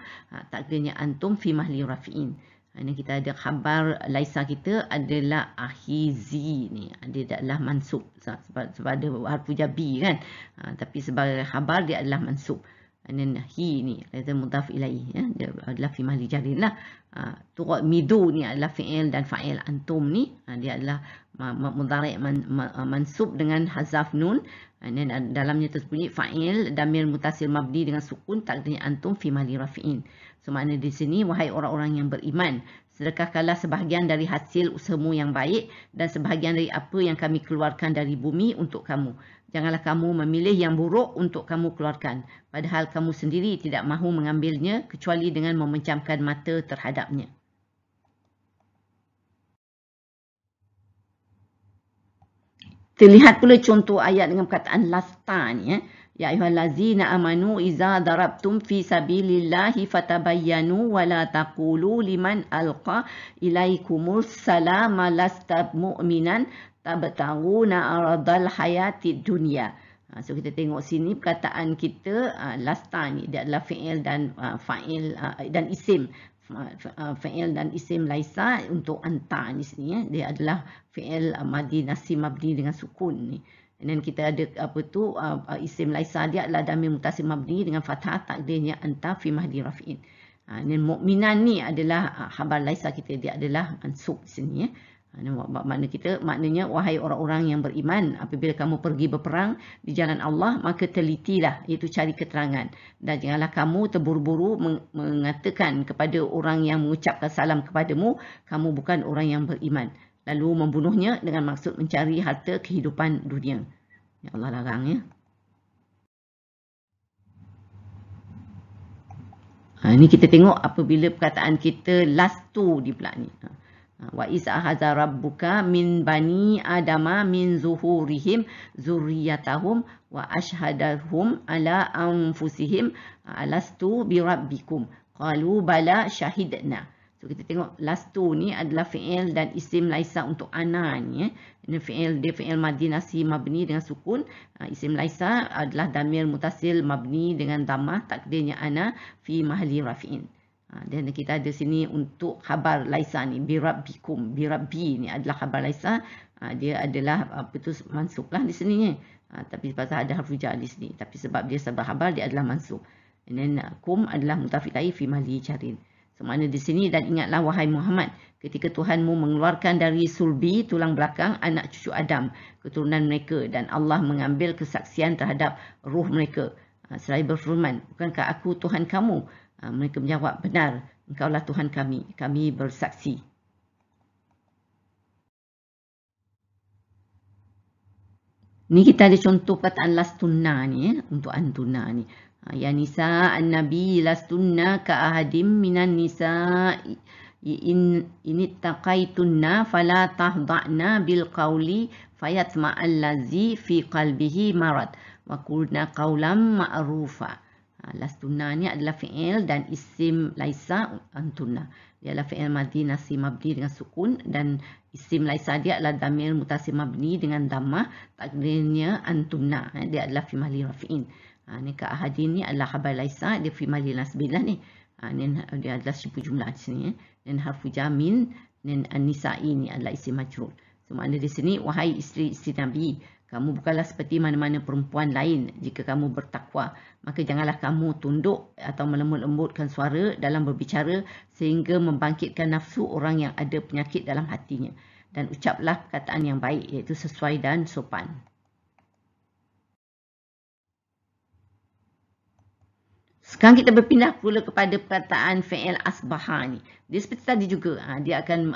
takdirnya antum fi mahli rafi'in. Ini kita ada khabar laisa kita adalah ahizi ni, dia adalah mansub sebab ada harfu jabi kan, tapi sebagai khabar dia adalah mansub. Dan hi ni kata mudhaf ilaih ya, dia adalah fi mahli jarin lah. Tughmidu ni adalah fi'il dan fa'il antum ni, dia adalah mudhari' mansub dengan hazaf nun, dan dalamnya tersembunyi fa'il damir mutasil mabni dengan sukun, takdirnya antum fi mahli rafi'in. So makna di sini, wahai orang-orang yang beriman, sedekahkanlah sebahagian dari hasil usahamu yang baik dan sebahagian dari apa yang kami keluarkan dari bumi untuk kamu. Janganlah kamu memilih yang buruk untuk kamu keluarkan, padahal kamu sendiri tidak mahu mengambilnya kecuali dengan memejamkan mata terhadapnya. Terlihat pula contoh ayat dengan perkataan lasta ni ya. Ya ayyuhallazina amanu iza darabtum fi sabilillahi fatabayyanu wa la taqulu liman alqa ilaikumus salama lasta mu'minan tabtaguna aradal hayati dunya. So kita tengok sini perkataan kita lasta ni dia adalah fi'il dan fa'il dan isim. Fi'il dan isim laisa untuk anta di sini ya. Dia adalah fi'il madhi nasib mabni dengan sukun ni. Dan kita ada apa tu isim laisa dia adalah damir mutasil mabni dengan fathah, takdirnya anta fi mahdi rafi'in. Dan mukminan ni adalah khabar laisa kita, dia adalah mansub di sini ya. Maknanya wahai orang-orang yang beriman, apabila kamu pergi berperang di jalan Allah, maka telitilah, iaitu cari keterangan, dan janganlah kamu terburu-buru mengatakan kepada orang yang mengucapkan salam kepadamu, kamu bukan orang yang beriman, lalu membunuhnya dengan maksud mencari harta kehidupan dunia. Ya Allah larang ya. Ini kita tengok apabila perkataan kita lastu di pula ni. Wa iz akhadha rabbuka min bani adama min zuhurihim zurriyatahum wa ashhadahum ala anfusihim alastu bi rabbikum qalu bala syahidna. So kita tengok lastu ni adalah fi'il dan isim laisa untuk ana ni. Ini fi'il madhi nasi mabni dengan sukun. Isim laisa adalah damir mutasil mabni dengan dhammah, takdirnya ana fi mahalli rafi'in. Dan kita ada sini untuk khabar laisa ni, birabbikum. Birabbi ni adalah khabar laisa. Dia adalah mansub lah di sini ni. Tapi pasal ada harfu jar di sini. Tapi sebab dia sebab khabar, dia adalah mansub. And then kum adalah mudhaf ilaih fi mahalli jarin. So makna di sini, dan ingatlah wahai Muhammad, ketika Tuhanmu mengeluarkan dari sulbi, tulang belakang, anak cucu Adam, keturunan mereka, dan Allah mengambil kesaksian terhadap ruh mereka. Seraya berfirman, bukankah aku Tuhan kamu? Mereka menjawab, benar, engkaulah Tuhan kami, kami bersaksi. Ni kita ada contoh perkataan lastunna ni untuk antunna ni. Ya nisa an-nabi lastunna ka ahadim minan nisa in ittaqaitunna fala tahda'na bil qawli fayatma'al ladzi fi qalbihi marad wa qulna qawlan ma'rufa. Lastunna ni adalah fi'il dan isim laisa antunna. Dia adalah fi'il madhi nasi mabni dengan sukun, dan isim laisa dia adalah damir mutasil mabni dengan dhammah, takdirnya antunna. Dia adalah fi mahalli rafi'in. Ni ka ahadin ni adalah khabar laisa, dia fi mahalli nasbin lah ni. Dia adalah syibu jumlah di sini. Dan harfu jamin, dan an-nisa'i ni adalah isim majrur. So makna di sini, wahai isteri-isteri Nabi, kamu bukanlah seperti mana-mana perempuan lain. Jika kamu bertakwa, maka janganlah kamu tunduk atau melembut-lembutkan suara dalam berbicara sehingga membangkitkan nafsu orang yang ada penyakit dalam hatinya. Dan ucaplah perkataan yang baik, iaitu sesuai dan sopan. Sekarang kita berpindah pula kepada perkataan fi'il asbaha ni. Dia seperti tadi juga, dia akan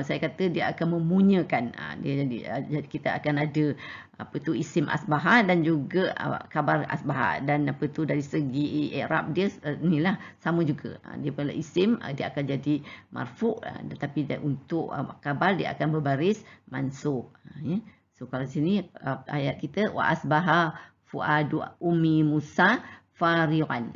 saya kata dia akan memunyakan. Jadi kita akan ada isim asbaha dan juga khabar asbaha, dan dari segi i'rab dia inilah sama juga. Dia pada isim dia akan jadi marfu', tetapi untuk khabar dia akan berbaris mansub. So kalau sini ayat kita wa asbaha fuadu ummi Musa fariqan.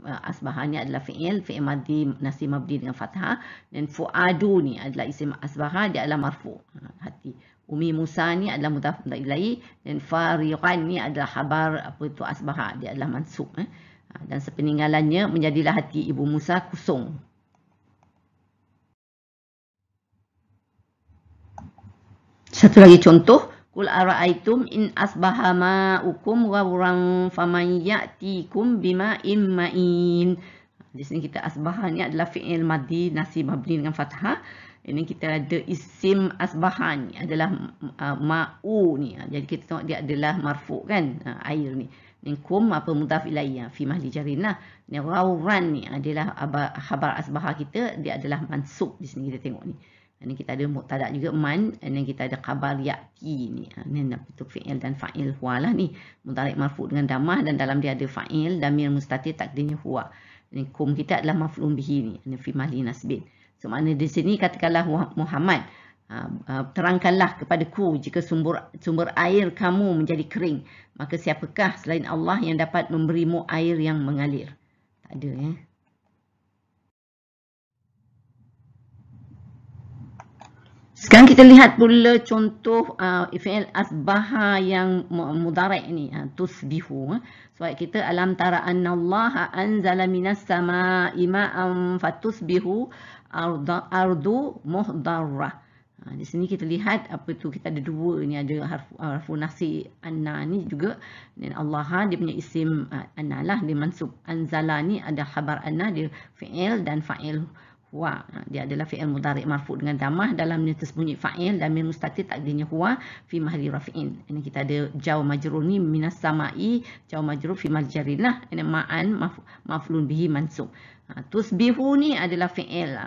Asbahanya adalah fi'il madhi nasi mabni dengan fathah, dan fuadu ni adalah isim asbaha, dia adalah marfu', hati. Umi Musa ni adalah mudhaf ilaih, dan fariqan ni adalah khabar asbaha, dia adalah mansub. Dan sepeninggalannya menjadilah hati ibu Musa kosong. Satu lagi contoh, qul ara'aitum in asbaha ma'ukum ghauran faman ya'tikum bima'in ma'in. Di sini kita asbaha ni adalah fi'il madhi nasi mabni dengan fathah. Ini kita ada isim asbaha ni adalah ma'u ni. Jadi kita tengok dia adalah marfu' kan, air ni. Ni kum mudhaf ilaih fi mahalli jarin lah. Ni ghauran ni adalah khabar asbaha kita, dia adalah mansub di sini kita tengok ni. Ini kita ada mubtada juga man, dan kita ada khabar ya'ti ni. Ini itu fi'il dan fa'il huwa lah ni. Mudhari' marfu' dengan dhammah, dan dalam dia ada fa'il damir mustatir takdirnya huwa. Ini kum kita adalah maf'ulun bihi ni, ini fi mahalli nasbin. So makna di sini katakanlah Muhammad, terangkanlah kepadaku jika sumber air kamu menjadi kering, maka siapakah selain Allah yang dapat memberimu air yang mengalir? Tak ada ya. Sekarang kita lihat pula contoh fi'il asbaha yang mudhari' ni, tusbihu. Sebab kita alam tara annallaha anzala minas sama'i ma'an fatusbihu ardu muhdarrah. Di sini kita lihat kita ada dua ni, ada harfu nasi anna ni juga, dan Allah dia punya isim anna lah, dia mansub. Anzala ni ada khabar anna, dia fi'il dan fa'il huwa. Dia adalah fi'il mudhari' marfu' dengan dhammah, dalam dia tersembunyi fa'il damir mustatir takdirnya huwa fi mahalli rafi'in. Ini kita ada jaw majrur ni minas sama'i, jaw majrur fi mahalli jarin lah. Ini ma'an maf'ulun bihi mansub. Tusbihu ni adalah fi'il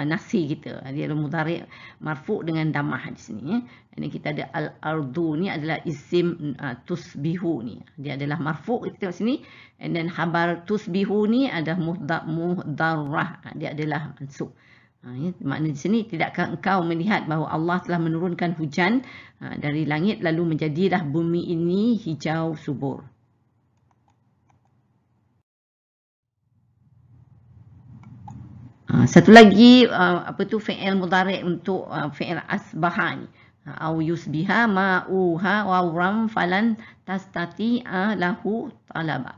nasi kita, dia adalah mudhari' marfu' dengan dhammah di sini. Ini kita ada al-ardu ni adalah isim tusbihu ni, dia adalah marfu', kita tengok sini. And then khabar tusbihu ni adalah muhdarrah, dia adalah mansub. Makna di sini, tidakkah engkau melihat bahawa Allah telah menurunkan hujan dari langit lalu menjadilah bumi ini hijau subur. Satu lagi fi'il mudhari' untuk fi'il asbaha ni. Au yusbiha ma'uha wawram falan tastati'a lahu talaba.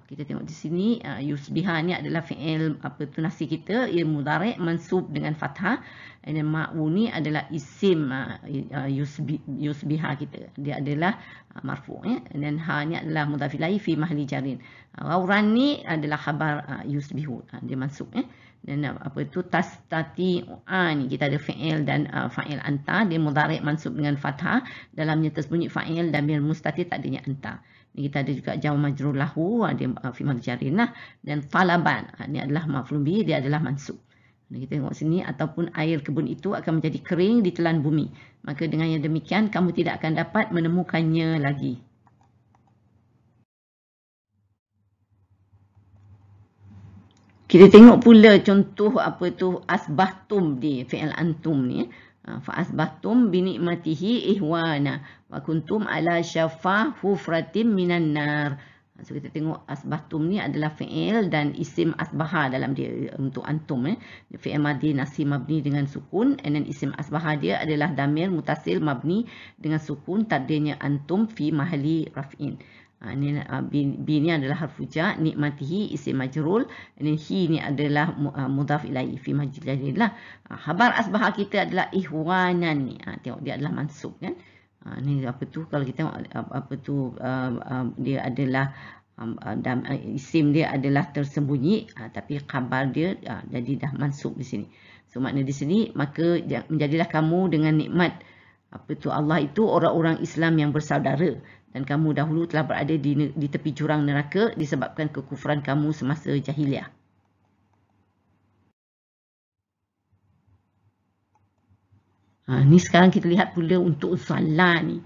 Kita tengok di sini yusbiha ni adalah fi'il nasi kita, ia mudhari' mansub dengan fathah. Dan ma'u ni adalah isim yusbiha kita, dia adalah marfu' ya. Dan ha ni adalah mudhaf ilaih fi mahli jarin. Wawran ni adalah khabar yusbihu, dia mansub ya. Dan tastati'a ni kita ada fi'il dan fa'il anta, dia mudhari' mansub dengan fathah, dalamnya tersembunyi fa'il damir mustatir, tak adanya anta. Ni kita ada juga jawab majrur lahu, dia fi mahli jarin lah. Dan talaban ni adalah maf'ul bihi, dia adalah mansub. Kita tengok sini, ataupun air kebun itu akan menjadi kering di telan bumi, maka dengan yang demikian kamu tidak akan dapat menemukannya lagi. Kita tengok pula contoh asbahtum di fi'il antum ni. Fa asbahtum bi ni'matihi ihwana wa kuntum ala syafa hufratin minan nar. So kita tengok asbahtum ni adalah fi'il dan isim asbaha dalam dia untuk antum. Fi'il madhi nasi mabni dengan sukun, and then isim asbaha dia adalah damir mutasil mabni dengan sukun, tadbirnya antum fi mahali raf'in. Bi ni adalah harfu jar, nikmatihi isim majrul, dan hi ni adalah mudhaf ilaih fi mahali jarin lah. Khabar asbaha kita adalah ihwanan ni. Tengok dia adalah mansub kan. Ni kalau kita tengok dia adalah isim dia adalah tersembunyi, tapi khabar dia jadi dah mansub di sini. So makna di sini, maka menjadilah kamu dengan nikmat Allah itu orang-orang Islam yang bersaudara, dan kamu dahulu telah berada di tepi jurang neraka disebabkan kekufuran kamu semasa jahiliah. Ni sekarang kita lihat pula untuk zalla ni.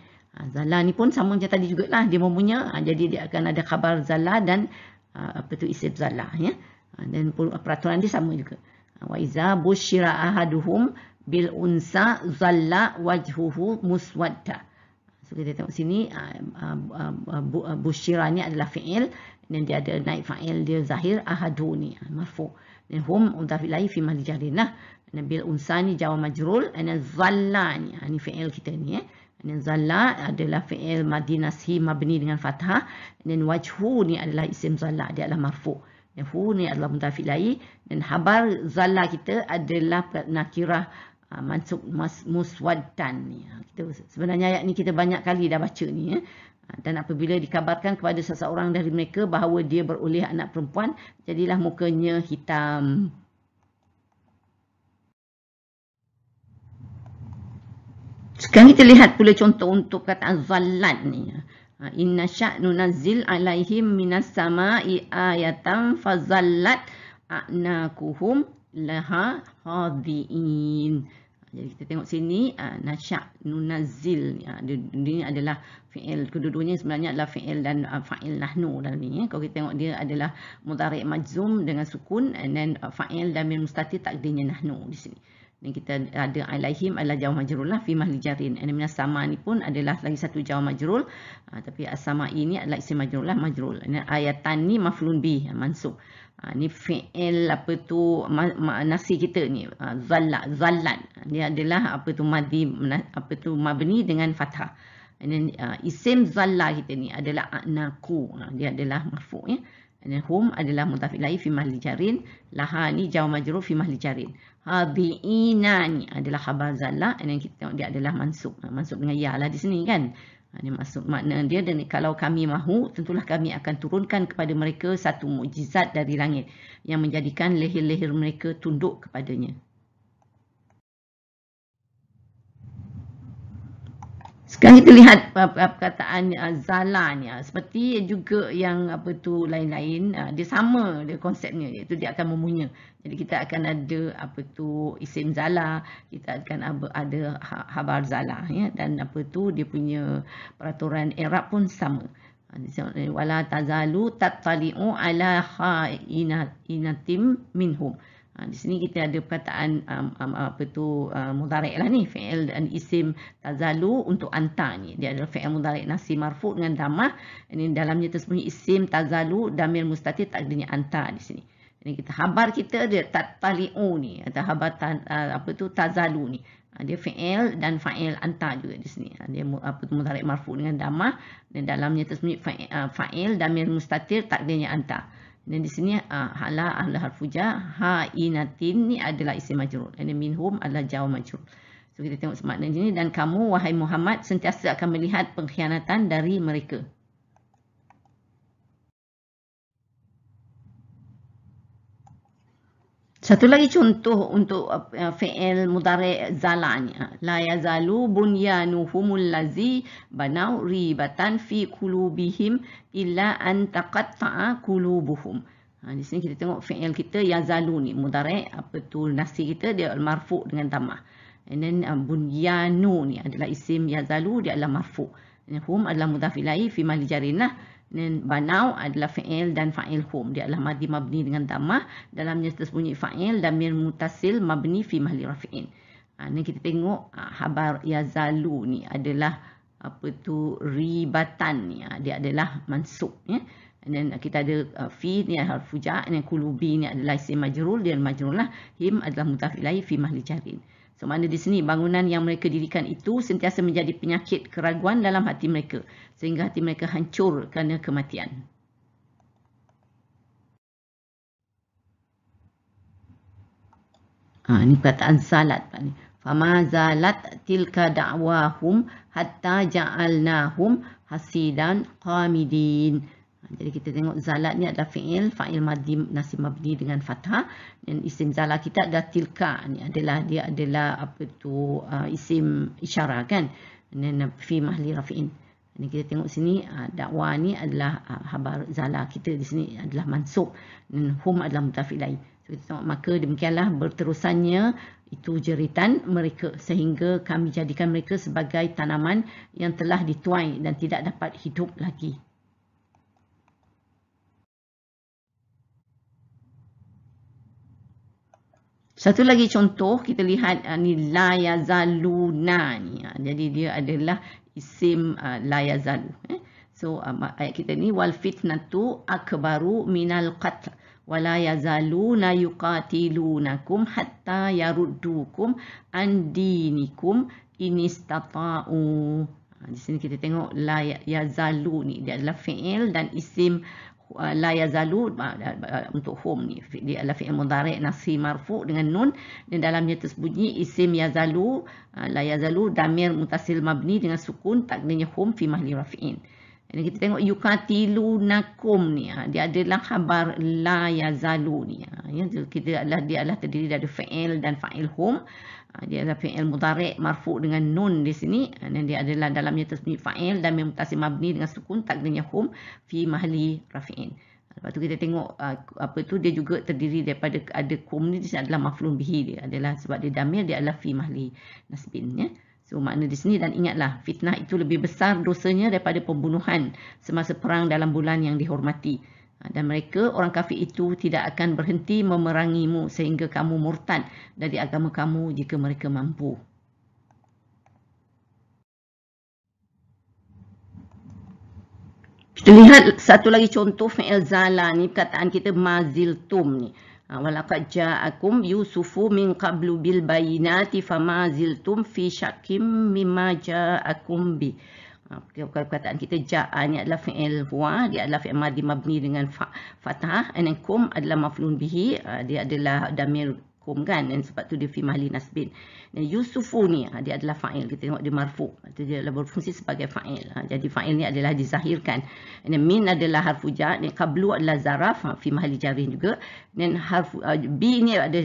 Zalla ni pun sama macam tadi jugalah, dia mempunyai, jadi dia akan ada khabar zalla dan isim zalla ya. Dan peraturan dia sama juga. Wa iza busyira ahaduhum bil unsa zalla wajhuhu muswadda. So kita tengok sini, busyira ni adalah fi'il, dan dia ada naib fa'il dia zahir, ahadu ni marfu', dan hum mudhaf ilaih fi mahli jarin lah. Bil unsa ni jawab majrul, dan zalla ni fi'il kita ni ya. Dan zalla adalah fi'il madhi nasi mabni dengan fathah, dan wajhu ni adalah isim zalla, dia adalah marfu'. Dan hu ni adalah mudhaf ilaih, dan khabar zalla kita adalah nakirah mansub muswaddan ni. Sebenarnya ayat ni kita banyak kali dah baca ni ya. Dan apabila dikabarkan kepada seseorang dari mereka bahawa dia beroleh anak perempuan, jadilah mukanya hitam. Sekarang kita lihat pula contoh untuk perkataan zallat ni. Inna sya'nu nazzil alaihim minas sama'i ayatan fazallat a'nakuhum laha hadiin. Jadi kita tengok sini, nasya' nunazil, ini adalah fi'il, kedua-duanya sebenarnya adalah fi'il dan fa'il nahnu dalam ni. Kalau kita tengok dia adalah mudhari' majzum dengan sukun, and then fa'il damir mustatir takdirnya nahnu di sini. Dan kita ada alaihim adalah jawab majrul lah fi mahli jarin. Dan minas sama ni pun adalah lagi satu jawab majrul, tapi as-sama ini adalah isim majrul lah, majrul. Dan ayatan ni maf'ulun bih, mansub. Ni fi'il nasi kita ni zallat, dia adalah madhi mabni dengan fathah. Dan isim zalla kita ni adalah a'naku, dia adalah marfu' ya. Dan hum adalah mudhaf ilaih fi mahli jarin, laha ni jawab majrur fi mahli jarin. Hadiina ni adalah khabar zalla, dan kita tengok dia adalah mansub dengan ya lah di sini kan. Ini maksud makna dia, dan kalau kami mahu, tentulah kami akan turunkan kepada mereka satu mukjizat dari langit yang menjadikan leher-leher mereka tunduk kepadanya. Sekarang kita lihat perkataan zala ni, seperti juga yang lain-lain, dia sama dia konsepnya, iaitu dia akan memunya. Jadi kita akan ada isim zala, kita akan ada khabar zala ya, dan dia punya peraturan i'rab pun sama. Wala tazalu tattali'u ala kha'inatim minhum. Di sini kita ada perkataan mudhari' lah ni, fi'il dan isim tazalu untuk anta ni. Dia adalah fi'il mudhari' nasi marfu' dengan dhammah. Ini dalamnya tersembunyi isim tazalu damir mustatir takdirnya anta di sini. Ini kita khabar kita dia tattali'u ni atau khabar tazalu ni. Dia fi'il dan fa'il anta juga di sini. Dia mudhari' marfu' dengan dhammah dan dalamnya tersembunyi fa'il damir mustatir takdirnya anta. Dan di sini hala harfu jar ha'inatin ni adalah isim majrur. Dan minhum adalah jawab majrur. So kita tengok makna ini dan kamu wahai Muhammad sentiasa akan melihat pengkhianatan dari mereka. Satu lagi contoh untuk fi'il mudhari' zala ni. La yazalu bunyanuhumul lazi banau ribatan fi qulubihim illa an taqatta'a qulubuhum. Di sini kita tengok fi'il kita yazalu ni mudhari' nasi kita dia marfu' dengan dhammah. And then bunyanu ni adalah isim yazalu dia adalah marfu'. And hum adalah mudhaf ilaihi fi mahli jarrin lah. Dan banau adalah fa'il dan fa'il hum. Dia adalah madhi mabni dengan dhammah. Dalamnya tersembunyi fa'il dan damir mutasil mabni fi mahli rafi'in. Ni kita tengok khabar yazalu ni adalah ribatan ni. Dia adalah mansub ya. Dan kita ada fi ni harfu jar dan qulubi ni adalah isim majrur dia majrur lah. Him adalah mudhaf ilaihi fi mahli jarrin. So makna di sini bangunan yang mereka dirikan itu sentiasa menjadi penyakit keraguan dalam hati mereka sehingga hati mereka hancur kerana kematian. Ini perkataan zalat ni. Fama zalat tilka da'wahum hatta ja'alnahum hasidan qamidin. Jadi kita tengok zalat ni adalah fi'il, fa'il madhi nasib mabni dengan fathah dan isim zalat kita adalah tilka ni dia adalah isim isyarah kan. Dan fi mahli rafi'in. Ini kita tengok sini dakwah ni adalah khabar zalat kita di sini adalah mansub dan hum adalah mudhaf ilaih. So kita tengok maka demikianlah berterusannya itu jeritan mereka sehingga kami jadikan mereka sebagai tanaman yang telah dituai dan tidak dapat hidup lagi. Satu lagi contoh kita lihat ni la yazaluna ni. Jadi dia adalah isim la yazalu. So ayat kita ni wal fitnatu akbaru minal qatl wala yazaluna yuqatilunakum hatta yaruddukum an dinikum in istata'u. Di sini kita tengok la yazalu ni dia adalah fi'il dan isim la yazalu untuk hum ni dia adalah fi'il mudhari' nasib marfu' dengan nun dan dalamnya tersembunyi isim yazalu la yazalu damir mutasil mabni dengan sukun takdirnya hum fi mahli rafi'in. Jadi kita tengok yuqatilunakum ni dia adalah khabar la yazalu ni ya dia adalah terdiri dari fi'il dan fa'il hum. Dia adalah fi'il mudhari' marfu' dengan nun di sini dan dia adalah dalamnya tersembunyi fa'il dan mutasil mabni dengan sukun takdirnya hum fi mahli rafi'in. Lepas tu kita tengok dia juga terdiri daripada ada kum ni adalah maf'ulun bihi dia adalah sebab dia damir dia adalah fi mahli nasbin ya. So makna di sini dan ingatlah fitnah itu lebih besar dosanya daripada pembunuhan semasa perang dalam bulan yang dihormati. Dan mereka, orang kafir itu tidak akan berhenti memerangimu sehingga kamu murtad dari agama kamu jika mereka mampu. Kita lihat satu lagi contoh fi'il zala ni, perkataan kita maziltum ni. Walaqad ja'akum yusufu min qablu bil bayinati famaziltum fi syakkim mimma ja'akum bi. Perkataan kita ja'a ni adalah fi'il huwa, dia adalah fi'il madhi mabni dengan fathah, and kum adalah maf'ulun bihi, dia adalah damir kum kan, dan sebab tu dia fi mahli nasbin. Dan Yusufu ni dia adalah fa'il, kita tengok dia marfu', dia adalah berfungsi sebagai fa'il. Jadi fa'il ni adalah dizahirkan. Dan min adalah harfu jar, dan qablu adalah zaraf fi mahli jarin juga, dan harfu bi ni ada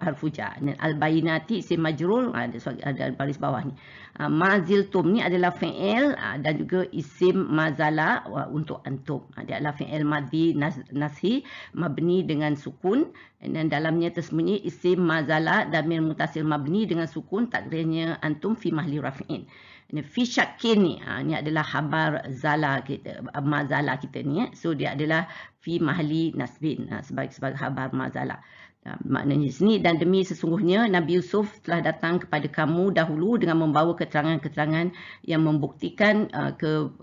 harfu jar, dan al-bayinati isim majrur ada baris bawah ni. Maziltum ni adalah fi'il dan juga isim mazala untuk antum. Dia adalah fi'il madhi nashi mabni dengan sukun dan dalamnya tersembunyi isim mazala damir mutasil mabni dengan sukun takdirnya antum fi mahli rafi'in. Fi syakkin ni adalah khabar zala kita, mazala kita ni. So dia adalah fi mahli nasbin sebagai khabar mazala. Maknanya sini dan demi sesungguhnya Nabi Yusuf telah datang kepada kamu dahulu dengan membawa keterangan-keterangan yang membuktikan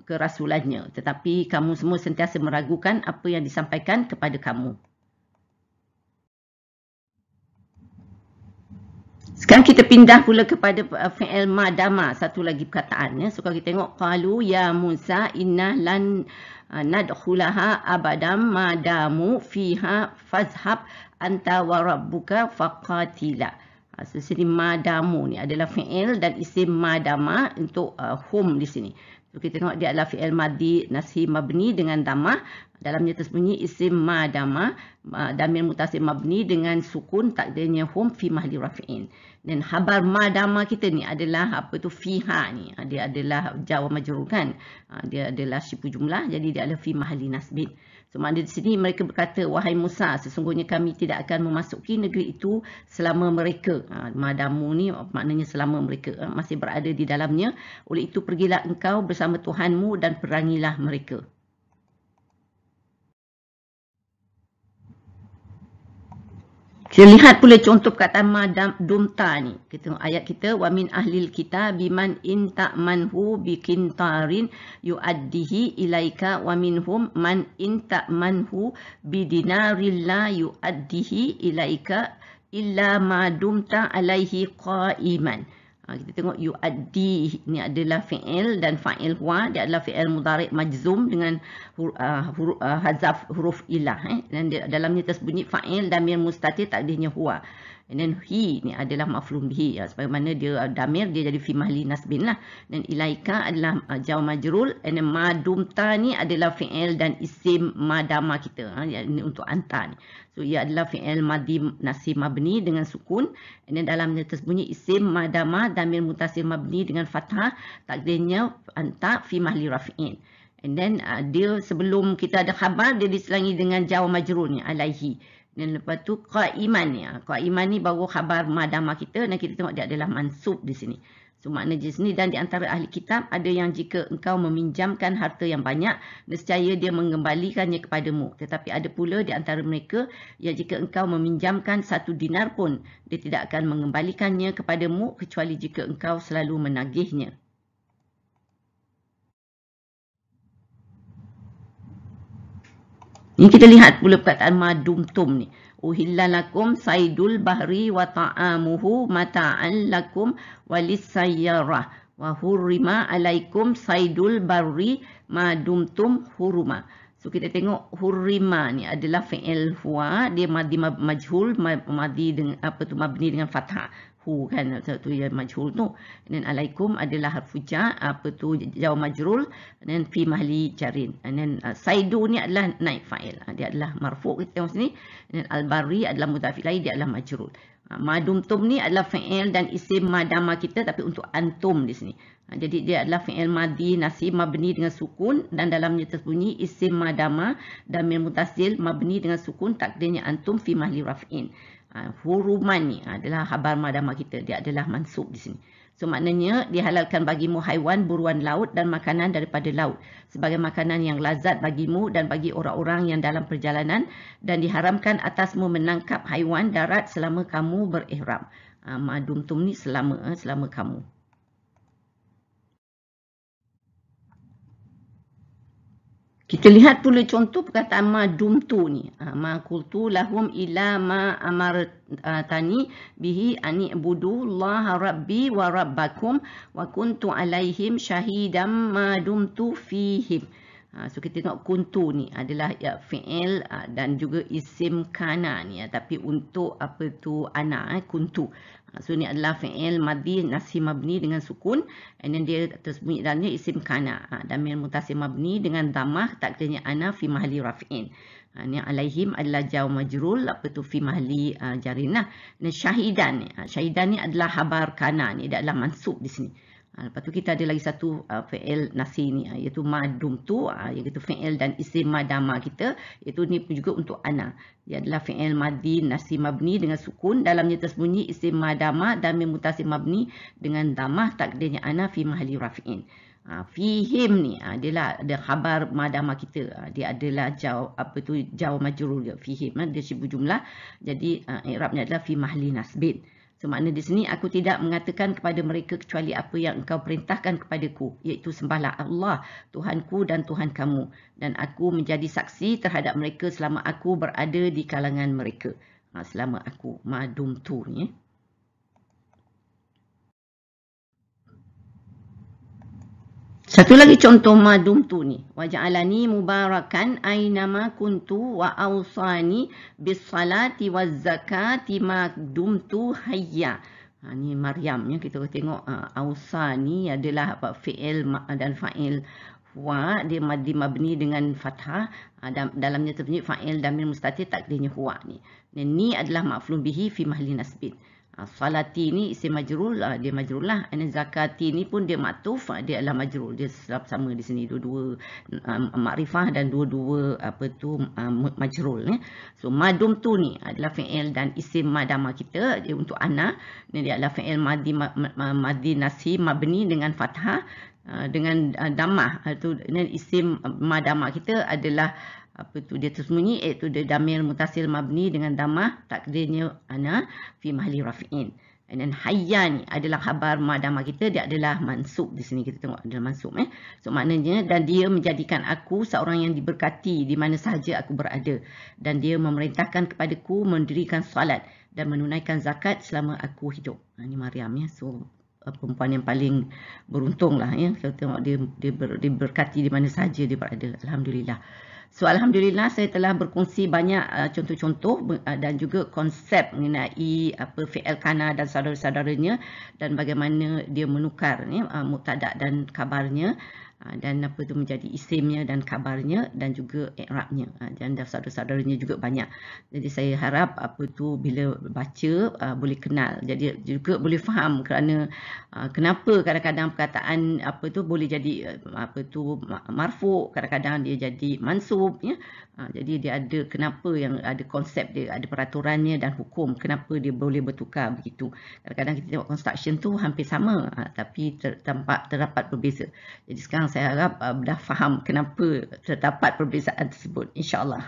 kerasulannya, tetapi kamu semua sentiasa meragukan apa yang disampaikan kepada kamu. Sekarang kita pindah pula kepada fi'il madama, satu lagi perkataan ya. So kalau kita tengok qalu ya Musa inna lan nadkhulaha abadam madamu fiha fazhab anta wa rabbuka faqatila. So sini madamu ni adalah fi'il dan isim madama untuk hum di sini. So kita tengok dia adalah fi'il madhi nasi mabni dengan damah. Dalamnya tersembunyi isim madama, damir mutasil mabni dengan sukun takdirnya hum fi mahli rafi'in. Dan khabar madama kita ni adalah apa tu fiha ni. Dia adalah jar wa majrur kan. Dia adalah syibu jumlah, jadi dia adalah fi mahli nasbin. So maknanya di sini mereka berkata, wahai Musa, sesungguhnya kami tidak akan memasuki negeri itu selama mereka. Madamu ni maknanya selama mereka masih berada di dalamnya. Oleh itu pergilah engkau bersama Tuhanmu dan perangilah mereka. Kita lihat pula contoh perkataan madam dumta ni. Kita tengok ayat kita wa min ahlil kitab biman in ta'manhu biqintarin yu'addihi ilaika wa minhum man in ta'manhu bidinarin la yu'addihi ilaika illa ma dumta alaihi qa'iman. Kita tengok yu'addi ni adalah fi'il dan fa'il huwa, dia adalah fi'il mudhari' majzum dengan hazaf huruf ilah dan dalamnya tersembunyi fa'il damir mustatir takdirnya huwa. And then hi ni adalah maf'ulun bihi sebagaimana dia damir dia jadi fi mahli nasbin lah. Dan ilaika adalah jar majrur, and then madumta ni adalah fi'il dan isim madama kita ini untuk anta ni. So ia adalah fi'il madhi nasib mabni dengan sukun, and then dalamnya tersembunyi isim madama damir mutasil mabni dengan fathah takdirnya anta fi mahli rafi'in. And then dia sebelum kita ada khabar dia diselangi dengan jar majrur ni alaihi. Dan lepas tu qa'iman ni. Qa'iman ni baru khabar madama kita dan kita tengok dia adalah mansub di sini. So makna di sini dan di antara ahli kitab ada yang jika engkau meminjamkan harta yang banyak, nescaya dia mengembalikannya kepadamu. Tetapi ada pula di antara mereka yang jika engkau meminjamkan 1 dinar pun, dia tidak akan mengembalikannya kepadamu kecuali jika engkau selalu menagihnya. Ini kita lihat pula perkataan madumtum ni. Uhilla lakum saydul bahri wa ta'amuhu mata'an lakum walis sayyarah wa hurrima alaikum saydul barri madumtum huruma. So kita tengok hurrima ni adalah fi'il huwa, dia madhi majhul, madhi dengan apa tu mabni dengan fathah. Hu kan tu yang majhul tu. Dan alaikum adalah harfu jar, apa tu jar majrur, dan fi mahli jarin. Dan saidu ni adalah naib fa'il. Dia adalah marfu' kita tengok sini. Dan al-barri adalah mudhaf ilaih, dia adalah majrur. Madumtum ni adalah fi'il dan isim madama kita tapi untuk antum di sini. Jadi dia adalah fi'il madhi nasib mabni dengan sukun dan dalamnya tersembunyi isim madama damir mutasil mabni dengan sukun takdirnya antum fi mahli raf'in. Huruman ni adalah khabar madama kita, dia adalah mansub di sini. So maknanya dihalalkan bagimu haiwan buruan laut dan makanan daripada laut sebagai makanan yang lazat bagimu dan bagi orang-orang yang dalam perjalanan, dan diharamkan atasmu menangkap haiwan darat selama kamu berihram. Madumtum ni selama kamu. Kita lihat pula contoh perkataan madumtu ni. Ma qultu lahum ila ma amartani bihi ani ibudullaha rabbi wa rabbakum wa kuntu alaihim syahidam madumtu fihim. So kita tengok kuntu ni adalah fi'il dan juga isim kana ni tapi untuk apa tu ana kuntu. So ni adalah fi'il madhi nasib mabni dengan sukun, and then dia tersembunyi dalamnya isim kana damir mutasil mabni dengan dhammah takdirnya ana fi mahli raf'in. Ni alaihim adalah jar majrur, apa tu fi mahli jarin lah. Dan syahidan ni adalah khabar kana ni, dia adalah mansub di sini. Lepas tu kita ada lagi satu fi'il nasi ni iaitu madumtu, iaitu fi'il dan isim madama kita, iaitu ni pun juga untuk ana. Dia adalah fi'il madhi nasi mabni dengan sukun, dalamnya tersembunyi isim madama dan mutasil mabni dengan dhammah takdirnya ana fi mahli raf'in. Fihim ni adalah ada khabar madama kita, dia adalah jar majrur dia fihim, dia syibu jumlah, jadi i'rabnya adalah fi mahli nasbin. So makna di sini aku tidak mengatakan kepada mereka kecuali apa yang engkau perintahkan kepadaku, iaitu sembahlah Allah Tuhanku dan Tuhan kamu, dan aku menjadi saksi terhadap mereka selama aku berada di kalangan mereka. Selama aku madumtu ni. Satu lagi contoh madumtu ni. Waja'alani mubarakan aynama kuntu wa awsani bis salati waz zakati madumtu hayya. Ni Maryam ya, kita tengok awsani adalah fi'il dan fa'il huwa, dia maddi mabni dengan fathah. Dalamnya terbunyi fa'il damir mustatir takdirnya huwa ni. Dan ni adalah maf'ulun bihi fi mahli nasbin. Salati ni isim majrur, dia majrur lah. Zakati ni pun dia maktuf, dia adalah majrur. Dia sama di sini dua-dua makrifah dan dua-dua majrur ya. So madum tu ni adalah fi'il dan isim madama kita, dia untuk ana. Ni dia adalah fi'il madhi nasi mabni dengan fathah dengan damah. Tu isim madama kita adalah dia tersembunyi, iaitu dia damir mutasil mabni dengan damah takdirnya ana fi mahli rafi'in. Dan hayya ni adalah khabar madama kita, dia adalah mansub. Di sini kita tengok adalah mansub So maknanya, dan dia menjadikan aku seorang yang diberkati di mana sahaja aku berada, dan dia memerintahkan kepadaku mendirikan salat dan menunaikan zakat selama aku hidup. Ini Maryam ya. So perempuan yang paling beruntung lah ya. Kita tengok dia diberkati di mana sahaja dia berada. Alhamdulillah. So alhamdulillah saya telah berkongsi banyak contoh-contoh dan juga konsep mengenai fi'il kana dan saudara-saudaranya, dan bagaimana dia menukar mubtada dan kabarnya, dan menjadi isimnya dan kabarnya, dan juga i'rabnya, dan saudara-saudaranya juga banyak. Jadi saya harap bila baca boleh kenal, jadi juga boleh faham kerana kenapa kadang-kadang perkataan boleh jadi marfu', kadang-kadang dia jadi mansub ya. Jadi dia ada kenapa, yang ada konsep dia, ada peraturannya dan hukum kenapa dia boleh bertukar begitu. Kadang-kadang kita tengok construction tu hampir sama, tapi terdapat berbeza. Jadi sekarang saya harap dah faham kenapa terdapat perbezaan tersebut, insya-Allah.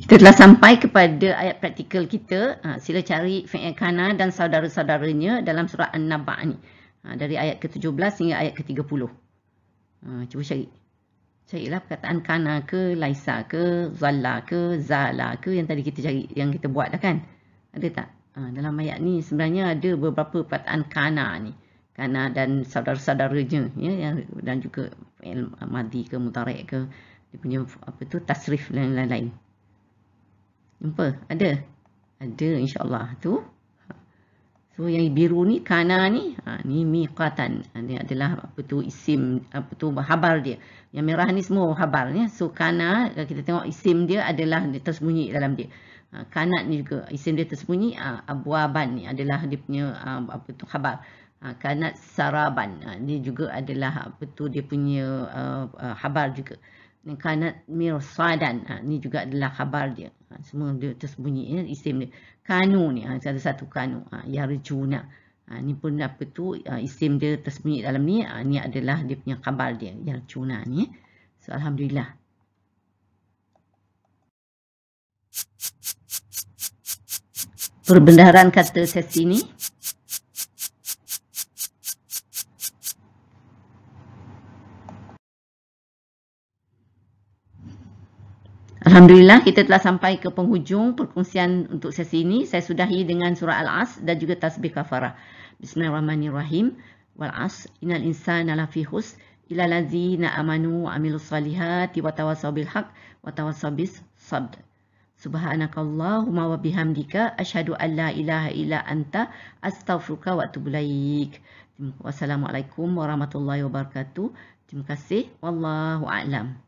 Kita telah sampai kepada ayat praktikal kita. Sila cari fi'il kana dan saudara-saudaranya dalam surah An-Naba ni. Dari ayat ke-17 hingga ayat ke-30. Cuba cari. Carilah perkataan kana ke, laisa ke, zalla ke, zala ke yang tadi kita cari, yang kita buat dah kan? Ada tak? Dalam ayat ni sebenarnya ada beberapa perkataan kana ni. Kana dan saudara-saudaranya ya, dan juga fi'il madhi ke, mudhari' ke, dia punya tasrif dan lain-lain. Jumpa? Ada? Ada insya-Allah tu. So yang biru ni kana ni, ni miqatan. Ini adalah isim, khabar dia. Yang merah ni semua khabarnya. So kana, kita tengok isim dia adalah dia tersembunyi dalam dia. Kanat ni juga isim dia tersembunyi. Abwaban ni adalah dia punya khabar. Kanat saraban, ni juga adalah dia punya khabar juga. Kanat mirsadan, ni juga adalah khabar dia. Semua dia tersembunyi ya, isim dia. Kanu ni ada satu kanu, yarjuna. Ni pun isim dia tersembunyi dalam ni. Ni adalah dia punya khabar dia, yarjuna ni. So alhamdulillah. Perbendaharaan kata sesi ni. Alhamdulillah, kita telah sampai ke penghujung perkongsian untuk sesi ini. Saya sudahi dengan surah Al-Asr dan juga tasbih kafarah. Bismillahirrahmanirrahim. Wal 'asr innal insana lafi khusr illa allazina amanu wa amilus solihati wa tawassaw bil haqq wa tawassaw bis sabr. Subhanakallahumma wa bihamdika asyhadu an la ilaha illa anta astaghfiruka wa atubu ilaik. Wassalamualaikum warahmatullahi wabarakatuh. Terima kasih. Wallahu a'lam.